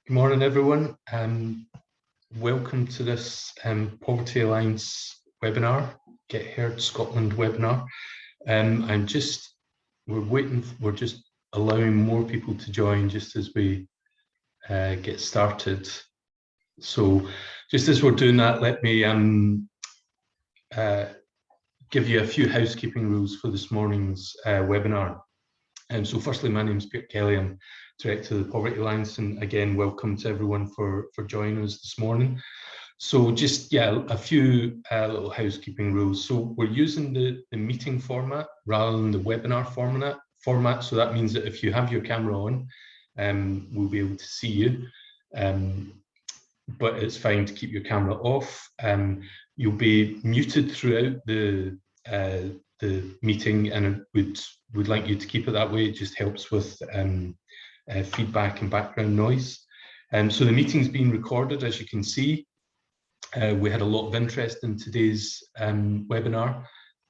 Good morning, everyone. Welcome to this Poverty Alliance webinar, Get Heard Scotland webinar. We're just allowing more people to join just as we get started. So just as we're doing that, let me give you a few housekeeping rules for this morning's webinar. So firstly, my name is Peter Kelly. I'm Director of the Poverty Alliance, and again, welcome to everyone for joining us this morning. So just, a few little housekeeping rules. So we're using the meeting format rather than the webinar format. So that means that if you have your camera on, we'll be able to see you. But it's fine to keep your camera off. You'll be muted throughout the meeting, and we'd like you to keep it that way. It just helps with feedback and background noise. So the meeting's being recorded, as you can see. We had a lot of interest in today's webinar,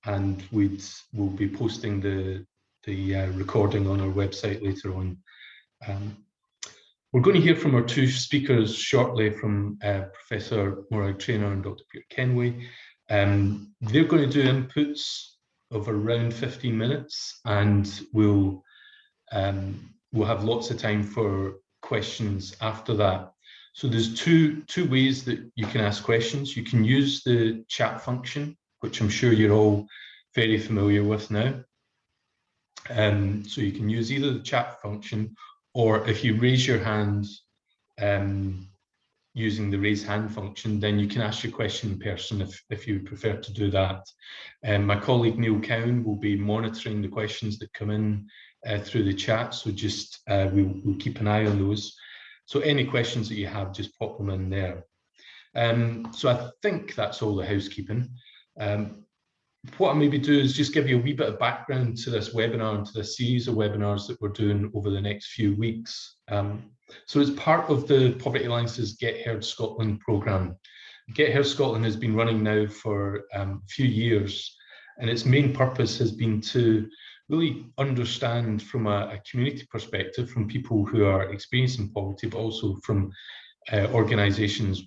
and we'll be posting the recording on our website later on. We're going to hear from our two speakers shortly, from Professor Morag, Treanor, and Dr. Kenway. They're going to do inputs of around 15 minutes, and we'll have lots of time for questions after that. So there's two ways that you can ask questions. You can use the chat function, which I'm sure you're all very familiar with now. So you can use either the chat function, or if you raise your hand using the raise hand function, then you can ask your question in person if you prefer to do that. My colleague Neil Cowan will be monitoring the questions that come in through the chat, so just we'll keep an eye on those. So any questions that you have, just pop them in there. So I think that's all the housekeeping. What I maybe do is just give you a wee bit of background to this webinar and to this series of webinars that we're doing over the next few weeks. So as part of the Poverty Alliance's Get Heard Scotland programme, Get Heard Scotland has been running now for a few years, and its main purpose has been to really understand from a community perspective, from people who are experiencing poverty, but also from organisations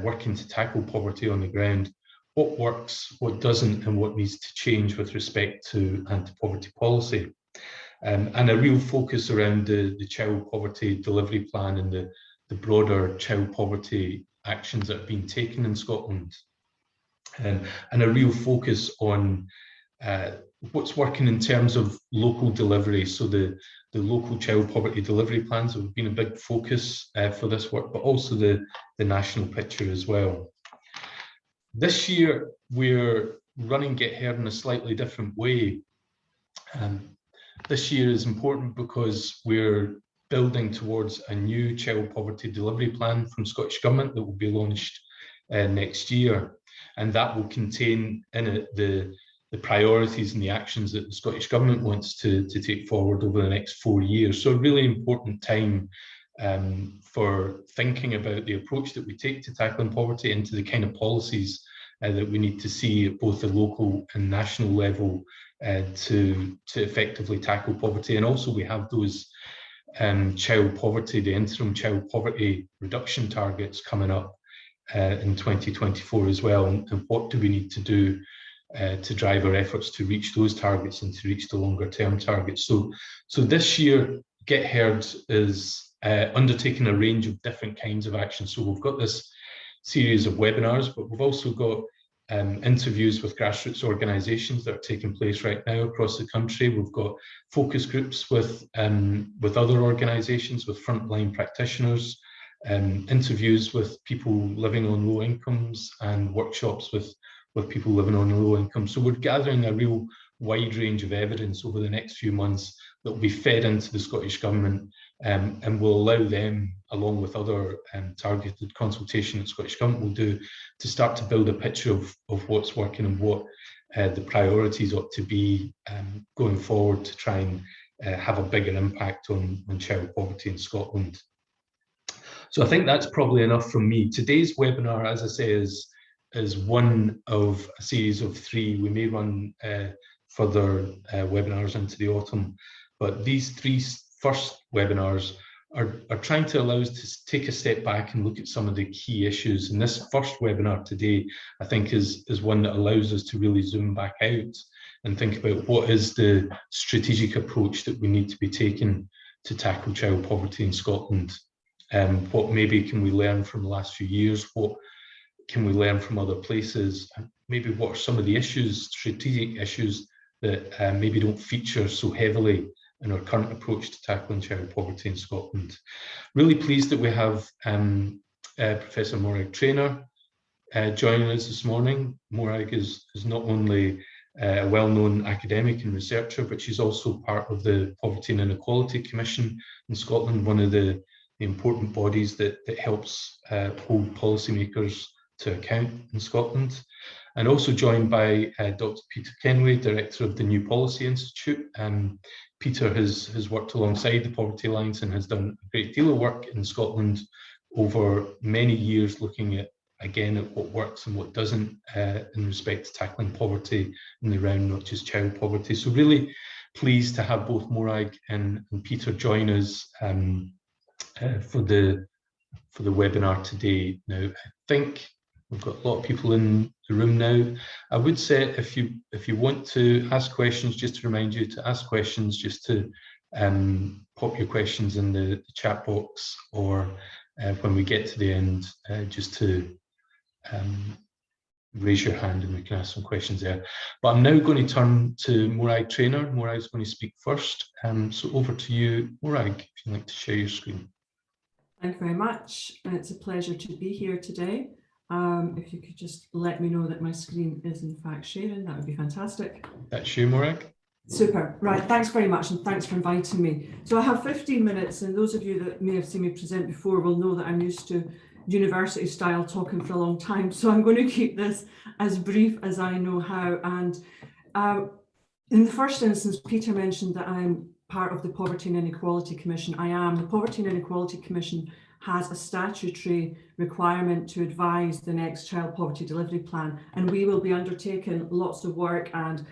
working to tackle poverty on the ground, what works, what doesn't, and what needs to change with respect to anti-poverty policy. And a real focus around the child poverty delivery plan and the broader child poverty actions that have been taken in Scotland. And a real focus on what's working in terms of local delivery. So the local child poverty delivery plans have been a big focus for this work, but also the national picture as well. This year, we're running Get Heard in a slightly different way. This year is important because we're building towards a new child poverty delivery plan from Scottish Government that will be launched next year. And that will contain in it the priorities and the actions that the Scottish Government wants to take forward over the next 4 years. So a really important time for thinking about the approach that we take to tackling poverty, into the kind of policies that we need to see at both the local and national level to effectively tackle poverty. And also we have those child poverty, the interim child poverty reduction targets coming up in 2024 as well. And what do we need to do to drive our efforts to reach those targets and to reach the longer term targets. So this year, Get Heard is undertaking a range of different kinds of actions. So we've got this series of webinars, but we've also got interviews with grassroots organisations that are taking place right now across the country. We've got focus groups with other organisations, with frontline practitioners, interviews with people living on low incomes, and workshops with people living on low income. So we're gathering a real wide range of evidence over the next few months that will be fed into the Scottish Government and will allow them, along with other targeted consultation that Scottish Government will do, to start to build a picture of what's working and what the priorities ought to be going forward to try and have a bigger impact on child poverty in Scotland. So I think that's probably enough from me. Today's webinar, as I say, is one of a series of 3. We may run further webinars into the autumn, but these 3 first webinars are trying to allow us to take a step back and look at some of the key issues. And this first webinar today, I think, is one that allows us to really zoom back out and think about what is the strategic approach that we need to be taking to tackle child poverty in Scotland. What maybe can we learn from the last few years? What can we learn from other places? And maybe what are some of the issues, strategic issues, that maybe don't feature so heavily in our current approach to tackling child poverty in Scotland. Really pleased that we have Professor Morag Treanor joining us this morning. Morag is not only a well-known academic and researcher, but she's also part of the Poverty and Inequality Commission in Scotland, one of the important bodies that helps hold policymakers to account in Scotland. And also joined by Dr. Peter Kenway, Director of the New Policy Institute. Peter has worked alongside the Poverty Alliance and has done a great deal of work in Scotland over many years, looking at, again, at what works and what doesn't in respect to tackling poverty in the round, not just child poverty. So really pleased to have both Morag and Peter join us for the webinar today. Now, I think we've got a lot of people in the room now. I would say if you want to ask questions, just to remind you to ask questions, just to pop your questions in the chat box, or when we get to the end, just to raise your hand and we can ask some questions there. But I'm now going to turn to Morag Treanor. Morag's going to speak first. So over to you, Morag, if you'd like to share your screen. Thank you very much. It's a pleasure to be here today. If you could just let me know that my screen is in fact sharing, that would be fantastic. That's you, Morag. Super. Right, thanks very much, and thanks for inviting me. So I have 15 minutes, and those of you that may have seen me present before will know that I'm used to university style talking for a long time, so I'm going to keep this as brief as I know how. And in the first instance, Peter mentioned that I'm part of the Poverty and Inequality Commission. I am. The Poverty and Inequality Commission has a statutory requirement to advise the next Child Poverty Delivery Plan, and we will be undertaking lots of work and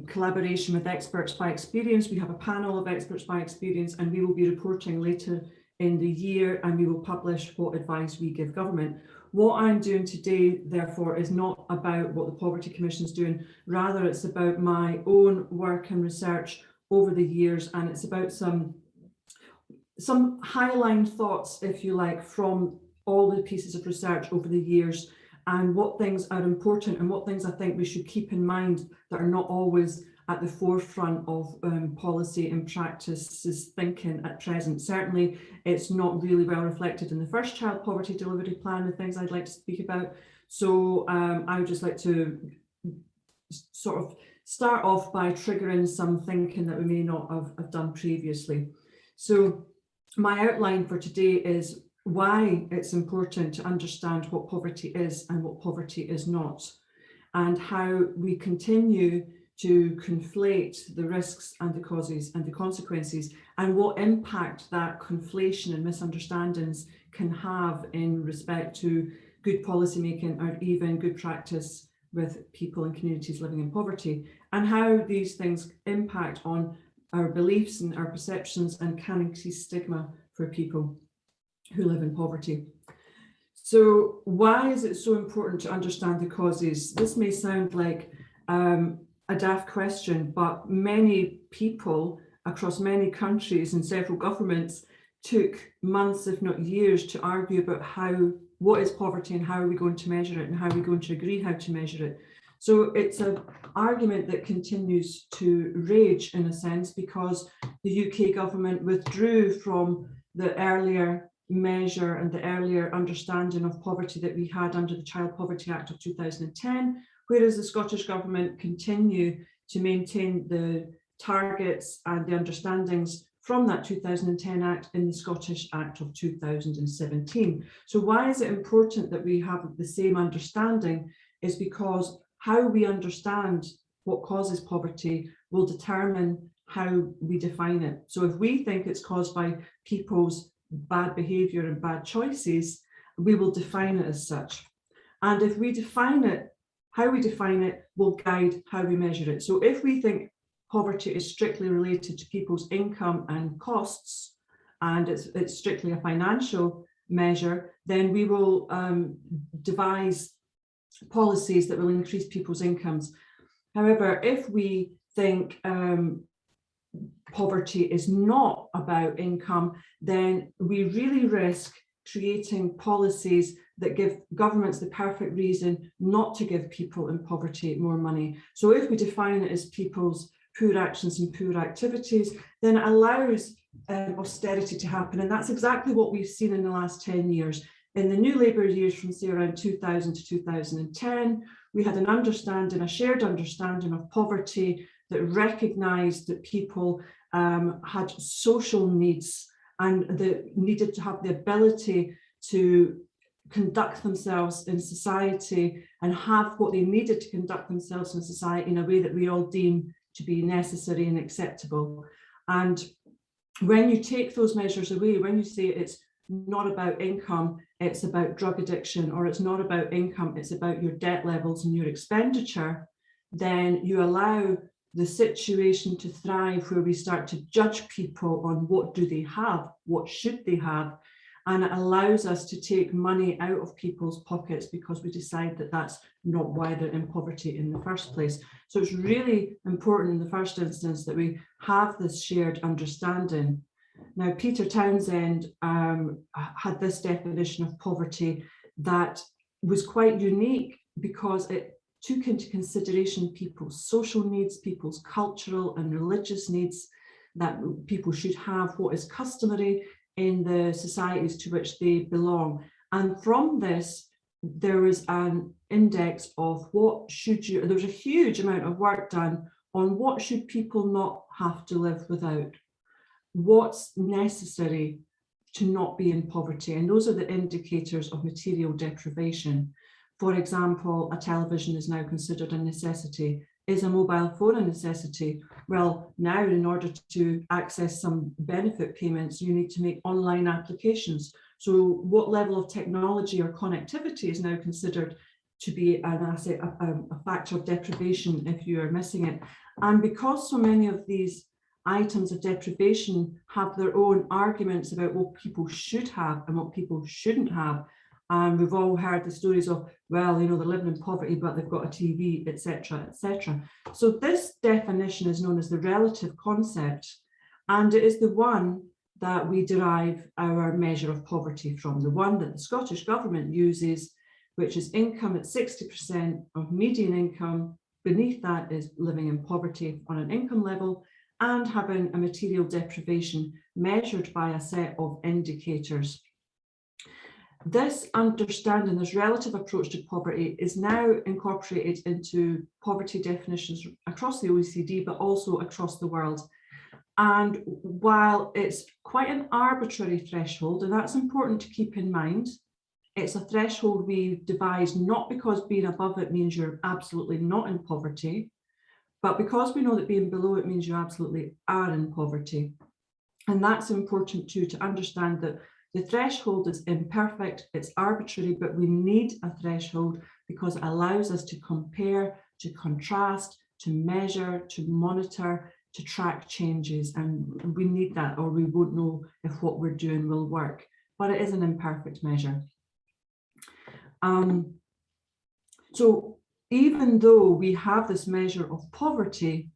collaboration with experts by experience. We have a panel of experts by experience, and we will be reporting later in the year, and we will publish what advice we give government. What I'm doing today, therefore, is not about what the Poverty Commission is doing, rather it's about my own work and research over the years, and it's about some highline thoughts, if you like, from all the pieces of research over the years, and what things are important and what things I think we should keep in mind that are not always at the forefront of policy and practices thinking at present. Certainly, it's not really well reflected in the first Child Poverty Delivery Plan, the things I'd like to speak about. So I would just like to sort of start off by triggering some thinking that we may not have done previously. So my outline for today is why it's important to understand what poverty is and what poverty is not, and how we continue to conflate the risks and the causes and the consequences, and what impact that conflation and misunderstandings can have in respect to good policy making or even good practice with people and communities living in poverty, and how these things impact on our beliefs and our perceptions and can increase stigma for people who live in poverty. So why is it so important to understand the causes? This may sound like a daft question, but many people across many countries and several governments took months, if not years, to argue about what is poverty and how are we going to measure it and how are we going to agree how to measure it. So it's an argument that continues to rage in a sense, because the UK government withdrew from the earlier measure and the earlier understanding of poverty that we had under the Child Poverty Act of 2010, whereas the Scottish Government continue to maintain the targets and the understandings from that 2010 Act in the Scottish Act of 2017. So why is it important that we have the same understanding? Is because how we understand what causes poverty will determine how we define it. So if we think it's caused by people's bad behaviour and bad choices, we will define it as such. And if we define it, how we define it will guide how we measure it. So if we think poverty is strictly related to people's income and costs, and it's strictly a financial measure, then we will devise policies that will increase people's incomes. However, if we think poverty is not about income, then we really risk creating policies that give governments the perfect reason not to give people in poverty more money. So if we define it as people's poor actions and poor activities, then it allows austerity to happen. And that's exactly what we've seen in the last 10 years. In the new Labour years from say around 2000 to 2010, we had an understanding, a shared understanding of poverty that recognised that people had social needs and that needed to have the ability to conduct themselves in society and have what they needed to conduct themselves in society in a way that we all deem to be necessary and acceptable. And when you take those measures away, when you say it's not about income, it's about drug addiction, or it's not about income, it's about your debt levels and your expenditure, then you allow the situation to thrive where we start to judge people on what do they have, what should they have, and it allows us to take money out of people's pockets because we decide that that's not why they're in poverty in the first place. So it's really important in the first instance that we have this shared understanding. Now, Peter Townsend had this definition of poverty that was quite unique because it took into consideration people's social needs, people's cultural and religious needs, that people should have what is customary in the societies to which they belong. And from this, there is an index of what should you, there's a huge amount of work done on what should people not have to live without, what's necessary to not be in poverty. And those are the indicators of material deprivation. For example, a television is now considered a necessity. Is a mobile phone a necessity? Well, now in order to access some benefit payments, you need to make online applications. So what level of technology or connectivity is now considered to be an asset, a factor of deprivation if you are missing it? And because so many of these items of deprivation have their own arguments about what people should have and what people shouldn't have, and we've all heard the stories of, well, you know, they're living in poverty, but they've got a TV, etc., etc. So this definition is known as the relative concept, and it is the one that we derive our measure of poverty from, the one that the Scottish Government uses, which is income at 60% of median income. Beneath that is living in poverty on an income level and having a material deprivation measured by a set of indicators. This understanding, this relative approach to poverty, is now incorporated into poverty definitions across the OECD, but also across the world. And while it's quite an arbitrary threshold, and that's important to keep in mind, it's a threshold we've devised not because being above it means you're absolutely not in poverty, but because we know that being below it means you absolutely are in poverty. And that's important too, to understand that the threshold is imperfect, it's arbitrary, but we need a threshold because it allows us to compare, to contrast, to measure, to monitor, to track changes. And we need that, or we won't know if what we're doing will work. But it is an imperfect measure. So even though we have this measure of poverty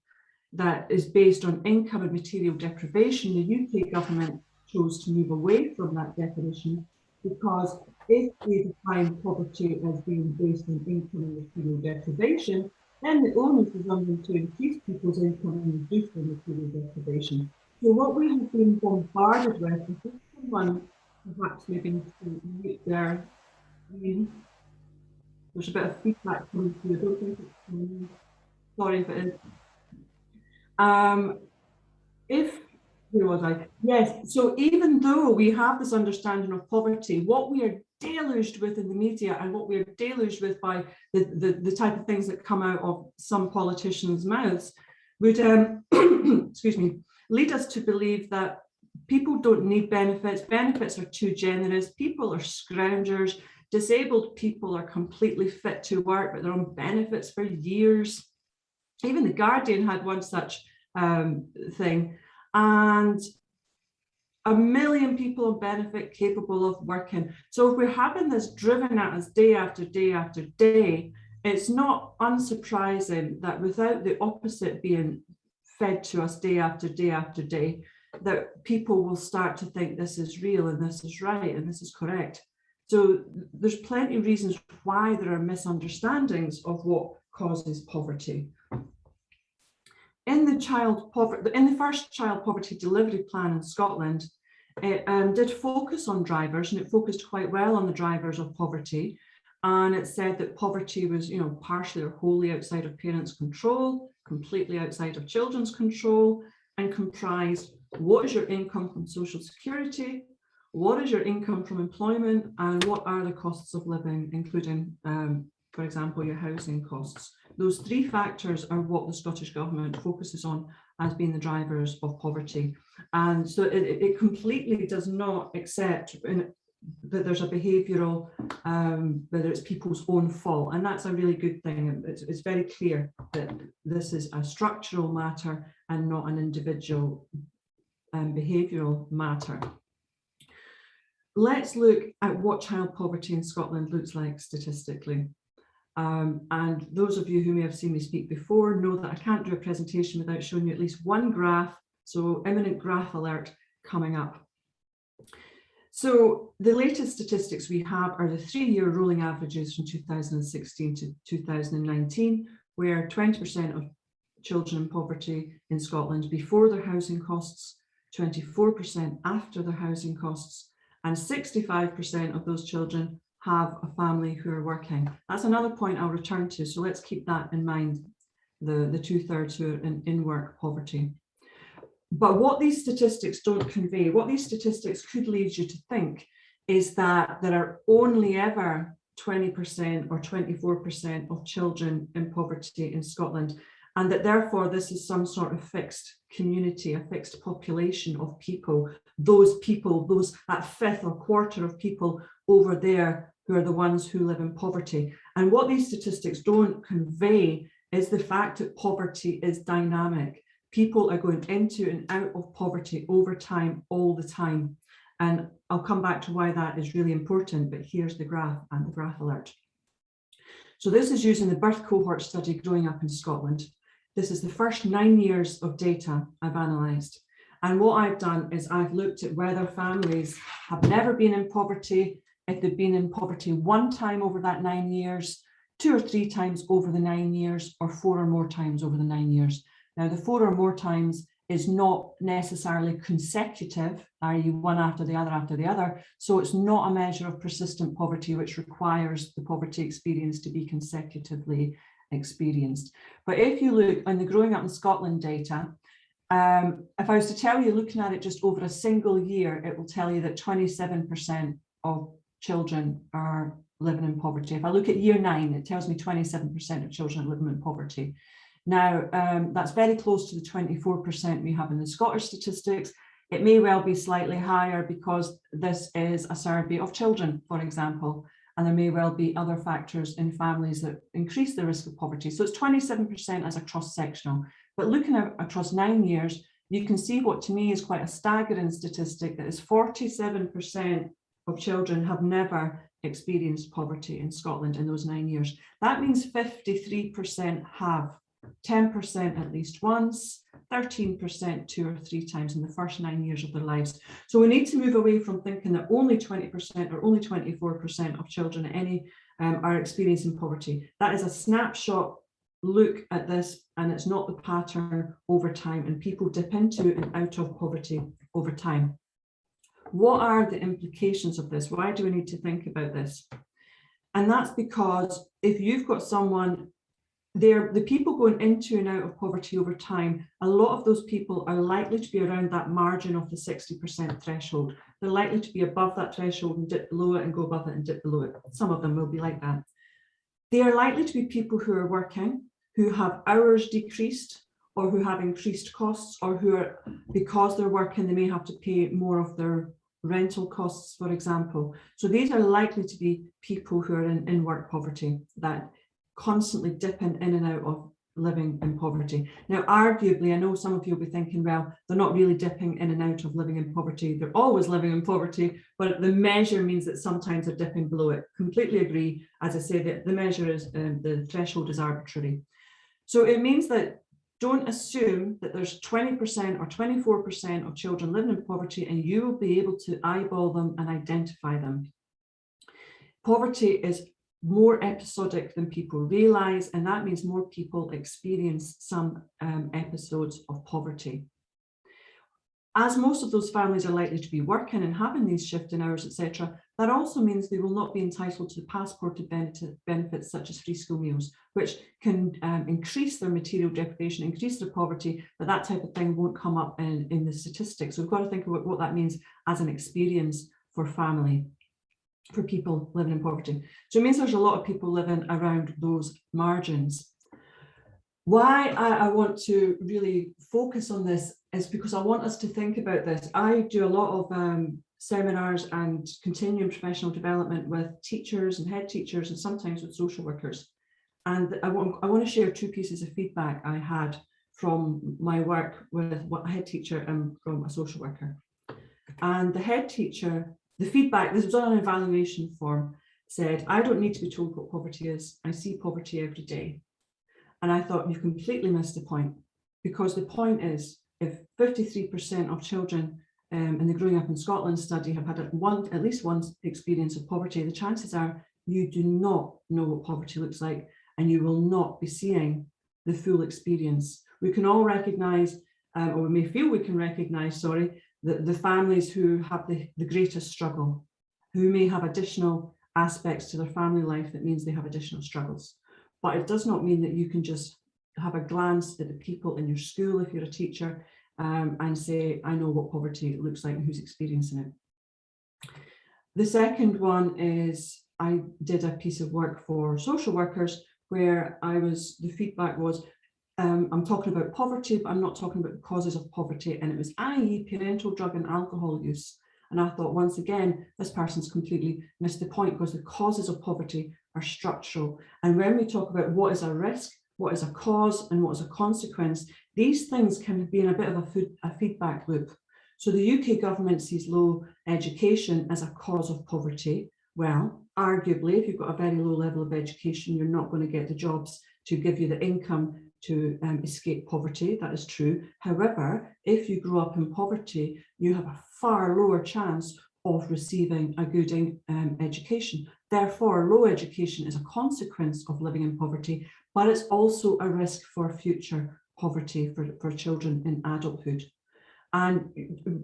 that is based on income and material deprivation, the UK government chose to move away from that definition, because if we define poverty as being based on income and material deprivation, then the onus is on them to increase people's income and reduce their material deprivation. So what we have been bombarded with, and this someone perhaps maybe needs to mute their screen. There's a bit of feedback coming through. I don't think it's coming in. Sorry if it is. Where was I? Yes, so even though we have this understanding of poverty, what we are deluged with in the media and what we are deluged with by the type of things that come out of some politicians' mouths would, excuse me, lead us to believe that people don't need benefits, benefits are too generous, people are scroungers, disabled people are completely fit to work, but they're on benefits for years. Even The Guardian had one such thing. And 1 million people on benefit capable of working. So if we're having this driven at us day after day after day, it's not unsurprising that without the opposite being fed to us day after day after day, that people will start to think this is real and this is right and this is correct. So there's plenty of reasons why there are misunderstandings of what causes poverty. In the first child poverty delivery plan in Scotland, it did focus on drivers, and it focused quite well on the drivers of poverty. And it said that poverty was, partially or wholly outside of parents' control, completely outside of children's control, and comprised what is your income from social security, what is your income from employment, and what are the costs of living, including, for example, your housing costs. Those three factors are what the Scottish Government focuses on as being the drivers of poverty. And so it completely does not accept that there's a behavioural, whether it's people's own fault. And that's a really good thing. It's very clear that this is a structural matter and not an individual behavioural matter. Let's look at what child poverty in Scotland looks like statistically. And those of you who may have seen me speak before know that I can't do a presentation without showing you at least one graph. So imminent graph alert coming up. So the latest statistics we have are the 3-year rolling averages from 2016 to 2019, where 20% of children in poverty in Scotland before their housing costs, 24% after their housing costs, and 65% of those children have a family who are working. That's another point I'll return to, so let's keep that in mind, the 2/3 who are in work poverty. But what these statistics don't convey, what these statistics could lead you to think, is that there are only ever 20% or 24% of children in poverty in Scotland, and that therefore this is some sort of fixed community, a fixed population of people, that fifth or quarter of people over there who are the ones who live in poverty. And what these statistics don't convey is the fact that poverty is dynamic. People are going into and out of poverty over time, all the time. And I'll come back to why that is really important, but here's the graph and the graph alert. So this is using the birth cohort study growing up in Scotland. This is the first 9 years of data I've analysed. And what I've done is I've looked at whether families have never been in poverty, if they've been in poverty one time over that 9 years, 2 or 3 times over the 9 years, or 4 or more times over the 9 years. Now, the 4 or more times is not necessarily consecutive, i.e. one after the other. So it's not a measure of persistent poverty, which requires the poverty experience to be consecutively experienced. But if you look on the Growing Up in Scotland data, if I was to tell you, looking at it just over a single year, it will tell you that 27% of children are living in poverty. If I look at year 9, it tells me 27% of children are living in poverty. Now, that's very close to the 24% we have in the Scottish statistics. It may well be slightly higher because this is a survey of children, for example, and there may well be other factors in families that increase the risk of poverty. So it's 27% as a cross-sectional. But looking at across 9 years, you can see what to me is quite a staggering statistic, that is 47% of children have never experienced poverty in Scotland in those 9 years. That means 53% have. 10% at least once, 13% 2 or 3 times in the first 9 years of their lives. So we need to move away from thinking that only 20% or only 24% of children at any are experiencing poverty. That is a snapshot look at this, and it's not the pattern over time, and people dip into and out of poverty over time. What are the implications of this? Why do we need to think about this? And that's because if you've got someone the people going into and out of poverty over time, a lot of those people are likely to be around that margin of the 60% threshold. They're likely to be above that threshold and dip below it, and go above it and dip below it. Some of them will be like that. They are likely to be people who are working, who have hours decreased, or who have increased costs, or who are, because they're working, they may have to pay more of their rental costs, for example. So these are likely to be people who are in work poverty, that constantly dipping in and out of living in poverty. Now, arguably, I know some of you will be thinking, well, they're not really dipping in and out of living in poverty. They're always living in poverty, but the measure means that sometimes they're dipping below it. Completely agree. As I say, that the measure is, the threshold is arbitrary. So it means that don't assume that there's 20% or 24% of children living in poverty and you will be able to eyeball them and identify them. Poverty is more episodic than people realize, and that means more people experience some episodes of poverty. As most of those families are likely to be working and having these shifting hours, etc., that also means they will not be entitled to passported benefits such as free school meals, which can increase their material deprivation, increase their poverty, but that type of thing won't come up in the statistics. So we've got to think about what that means as an experience for family, for people living in poverty. So it means there's a lot of people living around those margins. Why I want to really focus on this is because I want us to think about this. I do a lot of seminars and continuing professional development with teachers and head teachers and sometimes with social workers. And I want to share two pieces of feedback I had from my work with a head teacher and from a social worker. And the head teacher, the feedback, this was on an evaluation form, said, I don't need to be told what poverty is. I see poverty every day. And I thought, you've completely missed the point, because the point is, if 53% of children in the Growing Up in Scotland study have had at least one experience of poverty, the chances are you do not know what poverty looks like, and you will not be seeing the full experience. We can all recognise, or we may feel we can recognise, the families who have the greatest struggle, who may have additional aspects to their family life that means they have additional struggles. But it does not mean that you can just have a glance at the people in your school, if you're a teacher, and say, I know what poverty looks like and who's experiencing it. The second one is, I did a piece of work for social workers where the feedback was, I'm talking about poverty, but I'm not talking about the causes of poverty. And it was i.e. parental drug and alcohol use. And I thought, once again, this person's completely missed the point, because the causes of poverty are structural. And when we talk about what is a risk, what is a cause, and what is a consequence, these things can be in a bit of a feedback loop. So the UK government sees low education as a cause of poverty. Well, arguably, if you've got a very low level of education, you're not going to get the jobs to give you the income to escape poverty. That is true. However, if you grow up in poverty, you have a far lower chance of receiving a good education. Therefore, low education is a consequence of living in poverty, but it's also a risk for future poverty for children in adulthood. And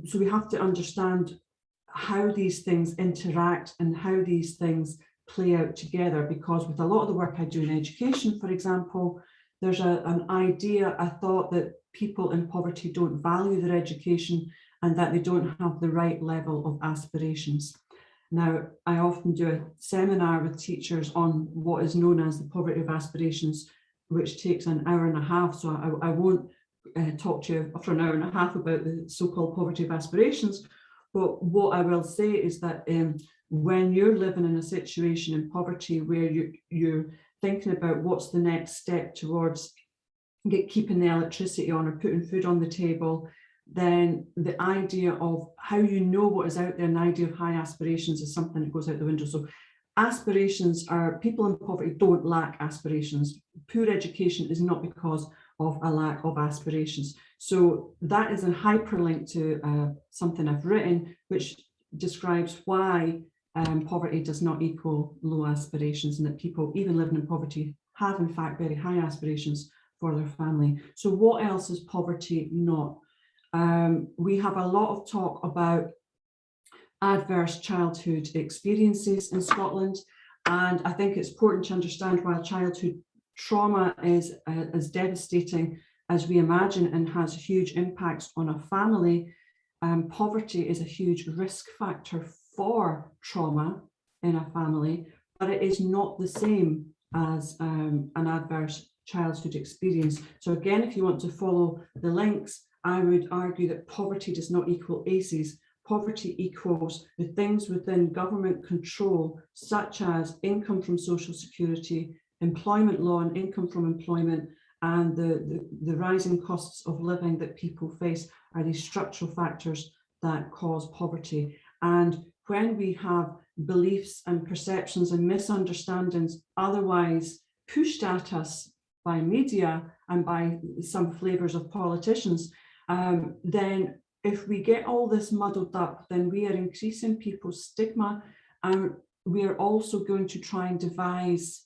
so we have to understand how these things interact and how these things play out together, because with a lot of the work I do in education, for example, there's an idea, a thought that people in poverty don't value their education and that they don't have the right level of aspirations. Now, I often do a seminar with teachers on what is known as the poverty of aspirations, which takes an hour and a half. So I won't talk to you for an hour and a half about the so-called poverty of aspirations. But what I will say is that when you're living in a situation in poverty where you're thinking about what's the next step towards keeping the electricity on or putting food on the table, then the idea of how you know what is out there and the idea of high aspirations is something that goes out the window. So aspirations are, people in poverty don't lack aspirations. Poor education is not because of a lack of aspirations. So that is a hyperlink to something I've written, which describes why poverty does not equal low aspirations, and that people, even living in poverty, have in fact very high aspirations for their family. So what else is poverty not? We have a lot of talk about adverse childhood experiences in Scotland, and I think it's important to understand while childhood trauma is as devastating as we imagine and has huge impacts on a family, poverty is a huge risk factor for trauma in a family, but it is not the same as an adverse childhood experience. So again, if you want to follow the links, I would argue that poverty does not equal ACEs. Poverty equals the things within government control, such as income from social security, employment law and income from employment, and the rising costs of living that people face are these structural factors that cause poverty. And when we have beliefs and perceptions and misunderstandings otherwise pushed at us by media and by some flavors of politicians, then if we get all this muddled up, then we are increasing people's stigma, and we are also going to try and devise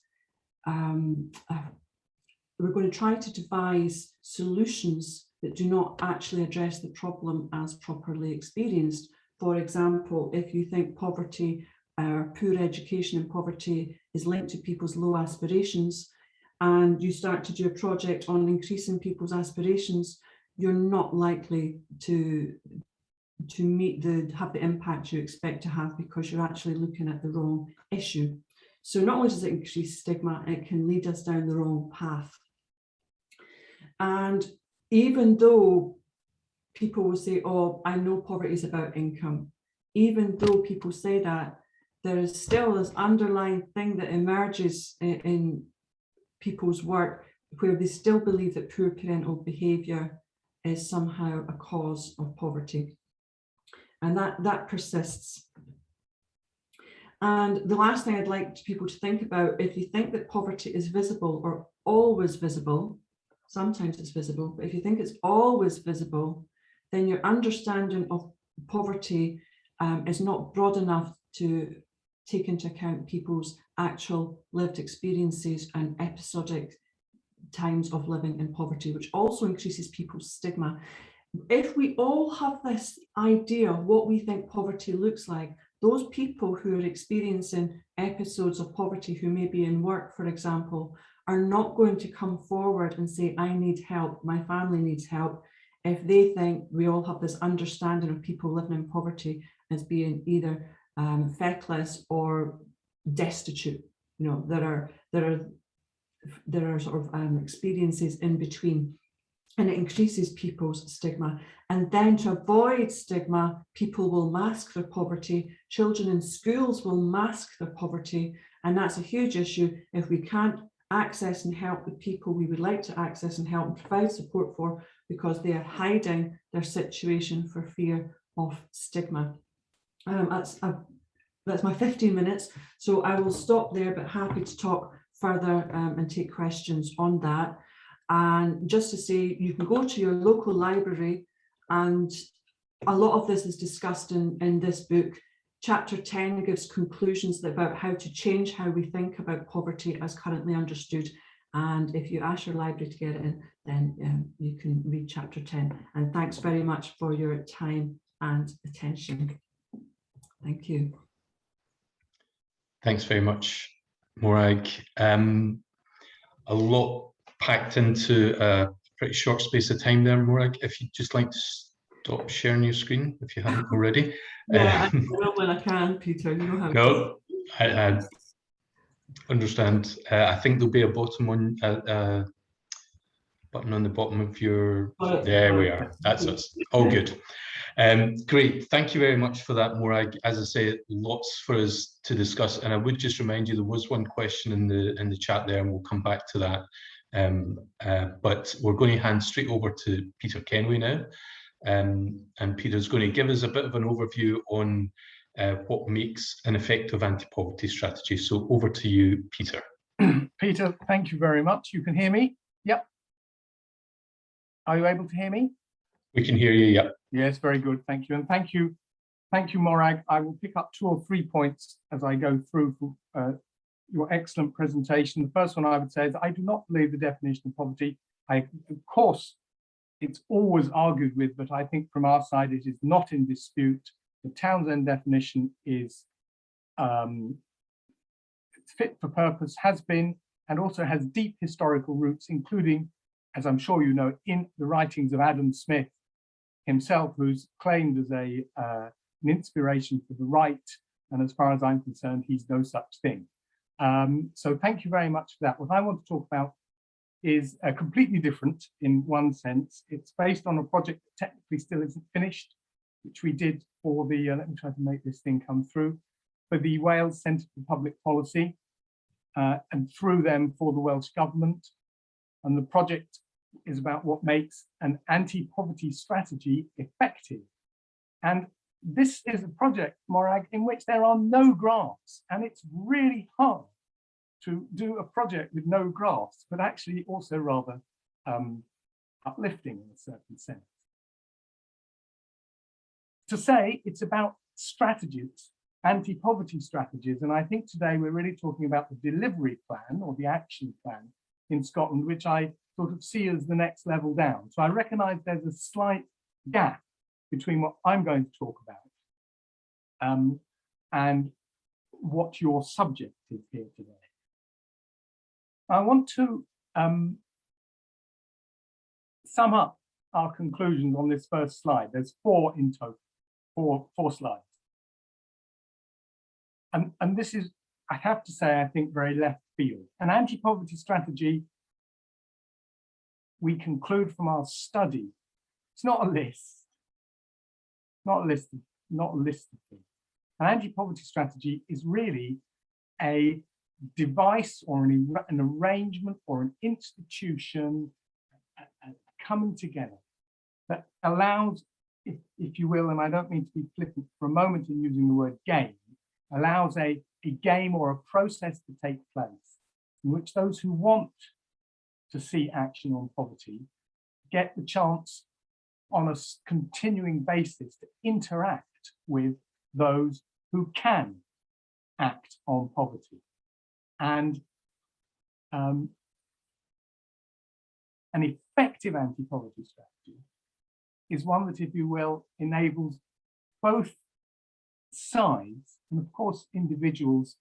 solutions that do not actually address the problem as properly experienced. For example, if you think poverty or poor education and poverty is linked to people's low aspirations, and you start to do a project on increasing people's aspirations, you're not likely to have the impact you expect to have, because you're actually looking at the wrong issue. So not only does it increase stigma, it can lead us down the wrong path. And even though people will say, oh, I know poverty is about income, even though people say that, there is still this underlying thing that emerges in people's work where they still believe that poor parental behaviour is somehow a cause of poverty. And that persists. And the last thing I'd like people to think about, if you think that poverty is visible or always visible, sometimes it's visible, but if you think it's always visible, then your understanding of poverty is not broad enough to take into account people's actual lived experiences and episodic times of living in poverty, which also increases people's stigma. If we all have this idea of what we think poverty looks like, those people who are experiencing episodes of poverty, who may be in work, for example, are not going to come forward and say, I need help, my family needs help, if they think we all have this understanding of people living in poverty as being either feckless or destitute. You know, there are sort of experiences in between, and it increases people's stigma. And then to avoid stigma, people will mask their poverty. Children in schools will mask their poverty, and that's a huge issue. If we can't access and help the people we would like to access and help and provide support for, because they are hiding their situation for fear of stigma. That's my 15 minutes, so I will stop there, but happy to talk further and take questions on that. And just to say, you can go to your local library, and a lot of this is discussed in this book. Chapter 10 gives conclusions about how to change how we think about poverty as currently understood. And if you ask your library to get it in, then you can read chapter 10. And thanks very much for your time and attention. Thank you. Thanks very much, Morag. A lot packed into a pretty short space of time there, Morag. If you'd just like to stop sharing your screen, if you haven't already. Yeah, I will when I can, Peter. You know how. No, I understand. I think there'll be a button on the bottom of your. There we are. That's us. All good. Great. Thank you very much for that, Morag. As I say, lots for us to discuss, and I would just remind you there was one question in the chat there, and we'll come back to that. But we're going to hand straight over to Peter Kenway now, and Peter's going to give us a bit of an overview on what makes an effective anti-poverty strategy. So over to you, Peter. Peter, thank you very much. You can hear me? Yep. Are you able to hear me? We can hear you, yep. Yes, very good. Thank you. And thank you, Morag. I will pick up 2 or 3 points as I go through your excellent presentation. The first one I would say is I do not believe the definition of poverty. Of course, it's always argued with, but I think from our side it is not in dispute. The Townsend definition is fit for purpose, has been, and also has deep historical roots, including, as I'm sure you know, in the writings of Adam Smith himself, who's claimed as an inspiration for the right, and as far as I'm concerned, he's no such thing. So thank you very much for that. What I want to talk about is completely different in one sense. It's based on a project that technically still isn't finished, which we did for the, let me try to make this thing come through, for the Wales Centre for Public Policy, and through them for the Welsh Government. And the project is about what makes an anti-poverty strategy effective. And this is a project, Morag, in which there are no graphs, and it's really hard to do a project with no graphs, but actually also rather uplifting in a certain sense. To say it's about strategies, anti-poverty strategies, and I think today we're really talking about the delivery plan or the action plan in Scotland, which I sort of see as the next level down. So I recognise there's a slight gap between what I'm going to talk about and what your subject is here today. I want to sum up our conclusions on this first slide. There's 4 in total, four slides. And this is, I have to say, I think very left field. An anti-poverty strategy, we conclude from our study, it's not a list, not a list of things. An anti-poverty strategy is really a device or an arrangement or an institution, a coming together that allows, if you will, and I don't mean to be flippant for a moment in using the word game, allows a game or a process to take place in which those who want to see action on poverty get the chance on a continuing basis to interact with those who can act on poverty. And an effective anti-poverty strategy is one that, if you will, enables both sides, and of course individuals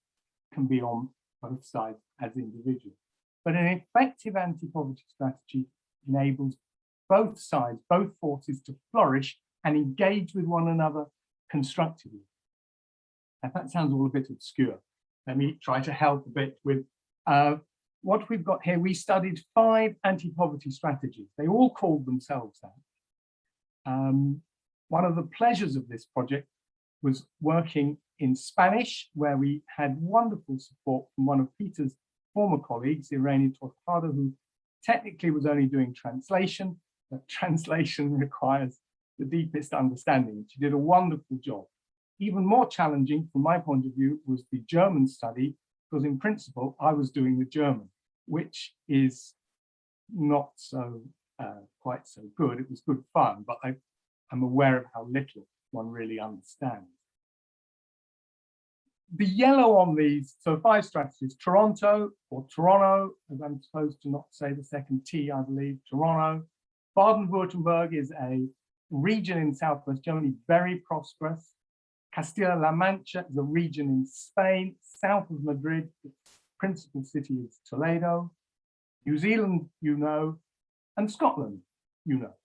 can be on both sides as individuals, but an effective anti-poverty strategy enables both sides, both forces to flourish and engage with one another constructively. And that sounds all a bit obscure. Let me try to help a bit with what we've got here. We studied 5 anti-poverty strategies. They all called themselves that. One of the pleasures of this project was working in Spanish, where we had wonderful support from one of Peter's former colleagues, Irene Tortado, who technically was only doing translation, but translation requires the deepest understanding. She did a wonderful job. Even more challenging from my point of view was the German study, because in principle I was doing the German, which is not so quite so good. It was good fun, but I'm aware of how little one really understands. The yellow on these, so 5 strategies: Toronto or Treanor, as I'm supposed to not say the second T, I believe, Treanor. Baden-Württemberg is a region in southwest Germany, very prosperous. Castilla-La Mancha is a region in Spain, south of Madrid. Its principal city is Toledo. New Zealand, you know, and Scotland, you know.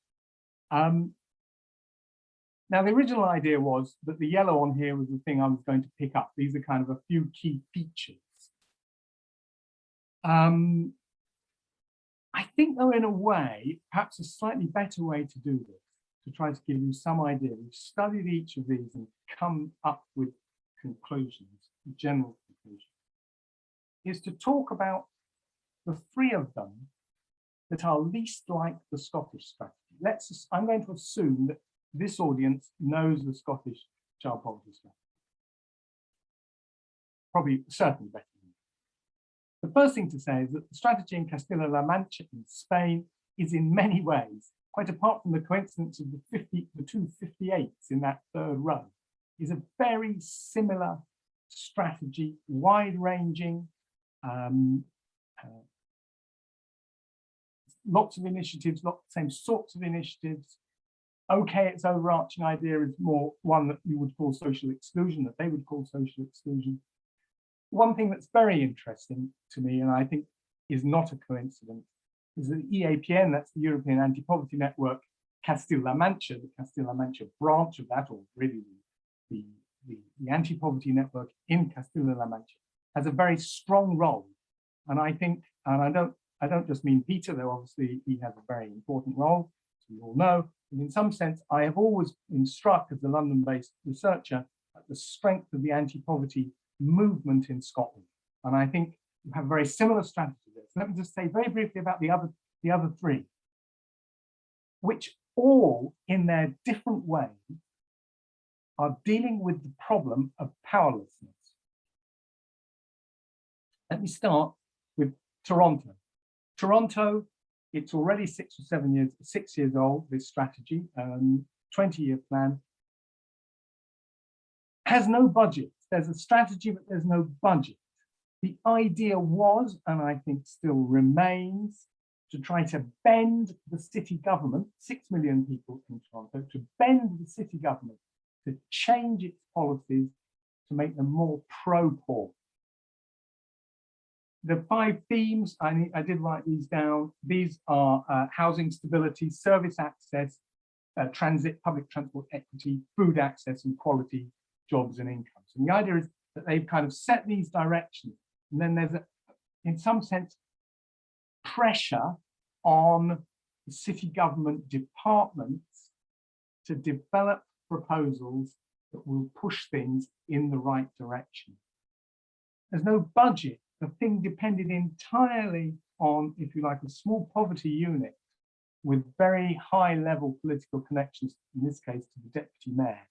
Now, the original idea was that the yellow on here was the thing I was going to pick up. These are kind of a few key features. I think, though, in a way, perhaps a slightly better way to do this, to try to give you some idea. We've studied each of these and come up with conclusions, general conclusions, is to talk about the 3 of them that are least like the Scottish strategy. I'm going to assume that this audience knows the Scottish child poverty strategy. Probably, certainly better than that. The first thing to say is that the strategy in Castilla-La Mancha in Spain is in many ways, quite apart from the coincidence of the 2 58s in that 3rd row, is a very similar strategy, wide-ranging, lots of initiatives, same sorts of initiatives. Okay, its overarching idea is more one that you would call social exclusion, that they would call social exclusion. One thing that's very interesting to me, and I think is not a coincidence, is that the EAPN, that's the European Anti-Poverty Network, Castilla-La Mancha, the Castilla-La Mancha branch of that, or really the anti-poverty network in Castilla-La Mancha, has a very strong role. And I think, and I don't just mean Peter, though obviously he has a very important role, as we all know, but in some sense, I have always been struck as a London-based researcher at the strength of the anti-poverty movement in Scotland. And I think you have a very similar strategy there. So let me just say very briefly about the other the other three, which all in their different ways are dealing with the problem of powerlessness. Let me start with Toronto. Toronto, it's already 6 years old, this strategy, 20-year plan, has no budget. There's a strategy, but there's no budget. The idea was, and I think still remains, to try to bend the city government, 6 million people in Toronto, to bend the city government to change its policies to make them more pro-poor. The 5 themes, I did write these down. These are housing stability, service access, transit, public transport equity, food access and quality, jobs and incomes. And the idea is that they've kind of set these directions. And then there's, in some sense, pressure on the city government departments to develop proposals that will push things in the right direction. There's no budget. The thing depended entirely on, if you like, a small poverty unit with very high level political connections, in this case to the deputy mayor,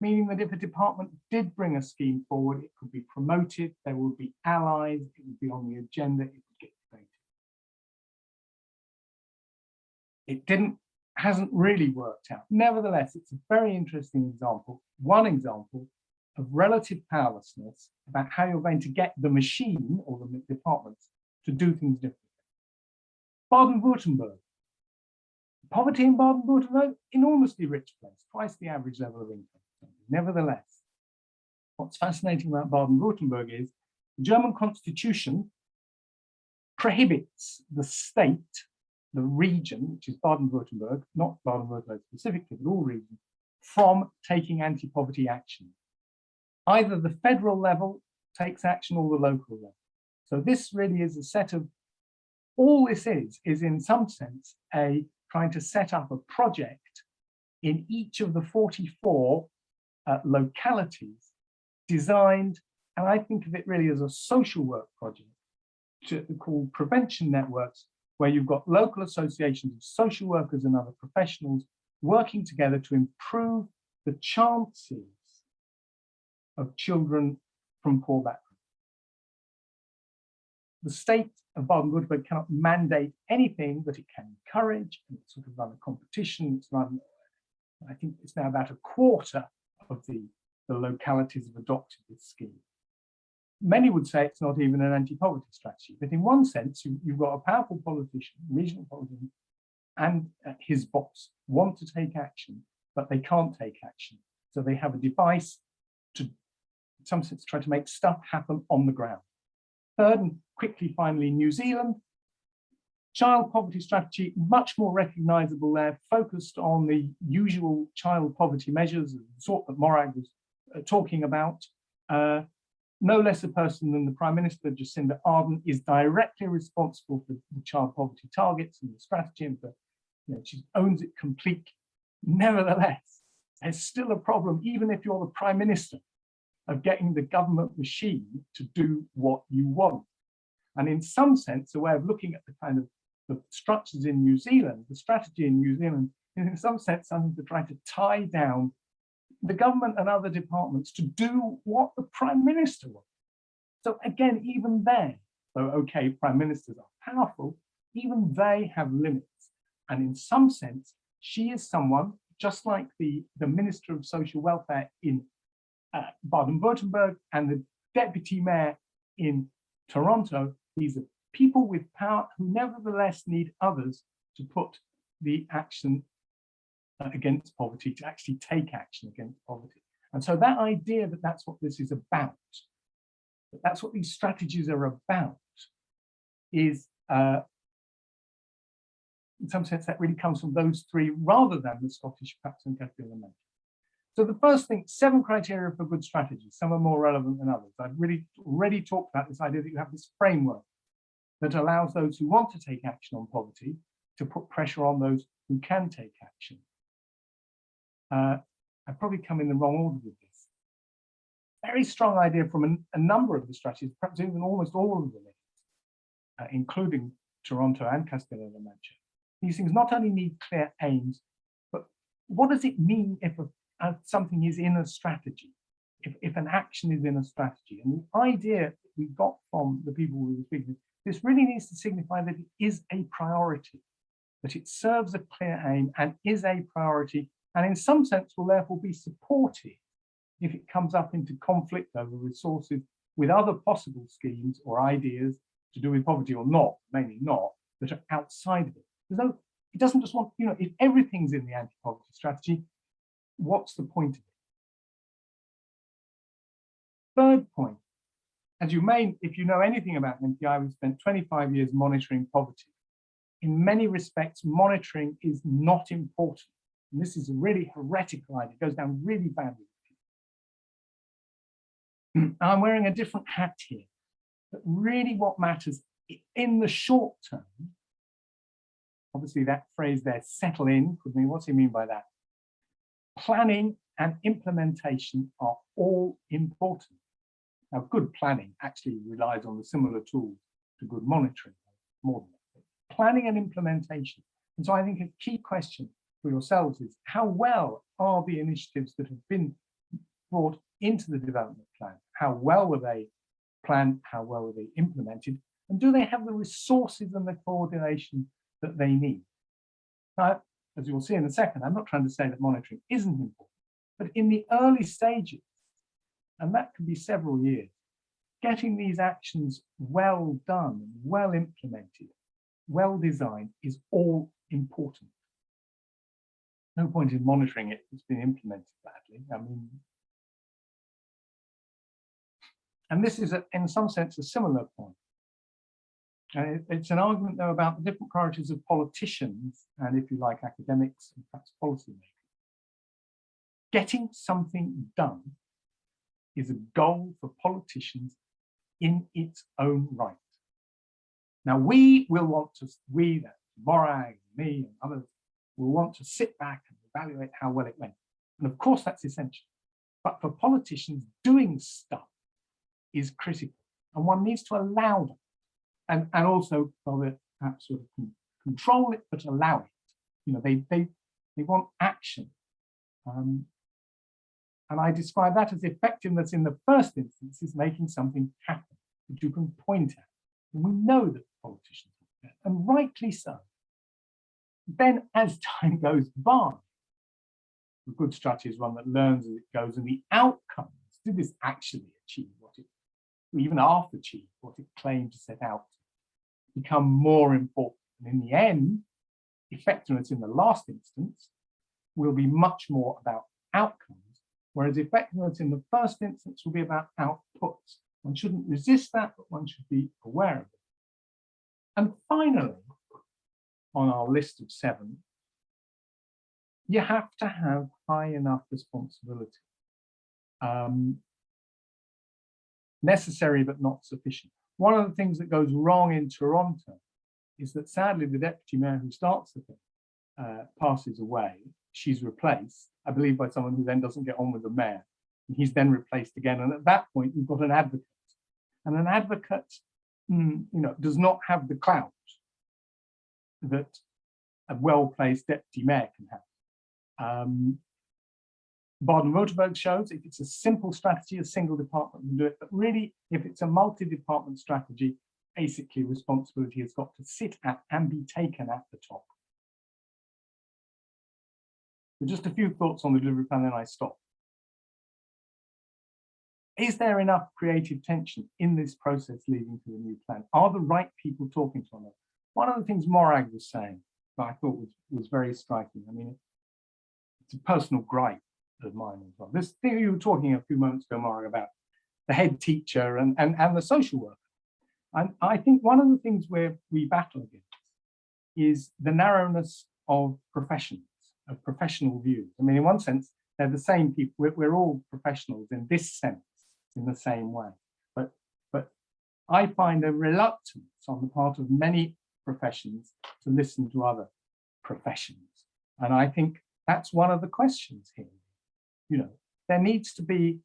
meaning that if a department did bring a scheme forward, it could be promoted, there would be allies, it would be on the agenda, it would get debated. It hasn't really worked out. Nevertheless, it's a very interesting example, one example of relative powerlessness about how you're going to get the machine or the departments to do things differently. Baden-Württemberg. Poverty in Baden-Württemberg, enormously rich place, twice the average level of income. Nevertheless, what's fascinating about Baden-Württemberg is the German constitution prohibits the state, the region, which is Baden-Württemberg, not Baden-Württemberg specifically, but all regions, from taking anti-poverty action. Either the federal level takes action or the local level. So this really is a set of, all this is in some sense trying to set up a project in each of the 44 localities designed, and I think of it really as a social work project called prevention networks, where you've got local associations of social workers and other professionals working together to improve the chances of children from poor backgrounds. The state of Baden-Württemberg cannot mandate anything, but it can encourage, and it's sort of run a competition. It's run, I think it's now about a quarter of the localities have adopted this scheme. Many would say it's not even an anti-poverty strategy, but in one sense, you've got a powerful politician, regional politician, and his boss want to take action, but they can't take action. So they have a device to, in some sense, try to make stuff happen on the ground. Third, and quickly, finally, New Zealand. Child poverty strategy, much more recognizable there, focused on the usual child poverty measures, the sort that Morag was talking about. No less a person than the Prime Minister, Jacinda Ardern, is directly responsible for the child poverty targets and the strategy, and for, she owns it completely. Nevertheless, there's still a problem, even if you're the Prime Minister, of getting the government machine to do what you want. And in some sense, a way of looking at the kind of the structures in New Zealand, the strategy in New Zealand, is in some sense something to try to tie down the government and other departments to do what the Prime Minister wants. So again, even there, though, okay, Prime Ministers are powerful, even they have limits. And in some sense, she is someone, just like the Minister of Social Welfare in Baden-Württemberg and the Deputy Mayor in Toronto, these are people with power who nevertheless need others to put the action against poverty, to actually take action against poverty. And so that idea that that's what this is about, that that's what these strategies are about, is in some sense that really comes from those three rather than the Scottish Pacts and Capital Amendment. So the first thing, 7 criteria for good strategies. Some are more relevant than others. I've really already talked about this idea that you have this framework that allows those who want to take action on poverty to put pressure on those who can take action. I've probably come in the wrong order with this. Very strong idea from a number of the strategies, perhaps even almost all of them, including Toronto and Castilla-La Mancha, these things not only need clear aims, but what does it mean if something is in a strategy, if an action is in a strategy? And the idea that we got from the people we were speaking to, this really needs to signify that it is a priority, that it serves a clear aim and is a priority, and in some sense will therefore be supported if it comes up into conflict over resources with other possible schemes or ideas to do with poverty or not, mainly not, that are outside of it. No, it doesn't just want, if everything's in the anti-poverty strategy, what's the point of it? Third point, as you may, if you know anything about MPI, we've spent 25 years monitoring poverty. In many respects, monitoring is not important. And this is a really heretical idea. It goes down really badly. I'm wearing a different hat here. But really what matters in the short term, obviously that phrase there, settle in, what's he mean by that? Planning and implementation are all important. Now, good planning actually relies on the similar tools to good monitoring, more than that. Planning and implementation. And so I think a key question for yourselves is, how well are the initiatives that have been brought into the development plan? How well were they planned? How well were they implemented? And do they have the resources and the coordination that they need? Now, as you'll see in a second, I'm not trying to say that monitoring isn't important, but in the early stages, and that can be several years, getting these actions well done, well implemented, well designed is all important. No point in monitoring it if it's been implemented badly. I mean, and this is, in some sense, a similar point. It's an argument, though, about the different priorities of politicians and, if you like, academics and perhaps policymakers. Getting something done is a goal for politicians in its own right. Now, we will want to, that Morag, me, and others, will want to sit back and evaluate how well it went. And of course, that's essential. But for politicians, doing stuff is critical, and one needs to allow them, and also perhaps sort of control it, but allow it. They want action. And I describe that as effectiveness in the first instance is making something happen that you can point at. And we know that politicians do that, and rightly so. Then as time goes by, a good strategy is one that learns as it goes, and the outcomes, did this actually achieve what it, even after achieve what it claimed to set out to, become more important. And in the end, effectiveness in the last instance will be much more about outcomes, whereas effectiveness in the first instance will be about outputs. One shouldn't resist that, but one should be aware of it. And finally, on our list of 7, you have to have high enough responsibility. Necessary, but not sufficient. One of the things that goes wrong in Toronto is that sadly the deputy mayor who starts the thing passes away. She's replaced, I believe, by someone who then doesn't get on with the mayor. And he's then replaced again. And at that point, you've got an advocate. And an advocate, does not have the clout that a well-placed deputy mayor can have. Baden-Württemberg shows if it's a simple strategy, a single department can do it. But really, if it's a multi-department strategy, basically responsibility has got to sit at and be taken at the top. So just a few thoughts on the delivery plan, then I stop. Is there enough creative tension in this process leading to the new plan? Are the right people talking to one another? One of the things Morag was saying that I thought was very striking. I mean, it's a personal gripe of mine as well. This thing you were talking a few moments ago, Morag, about the head teacher and the social worker. And I think one of the things where we battle against is the narrowness of professions, of professional views. I mean, in one sense, they're the same people. We're all professionals in this sense, in the same way. But I find a reluctance on the part of many professions to listen to other professions. And I think that's one of the questions here. There needs to be,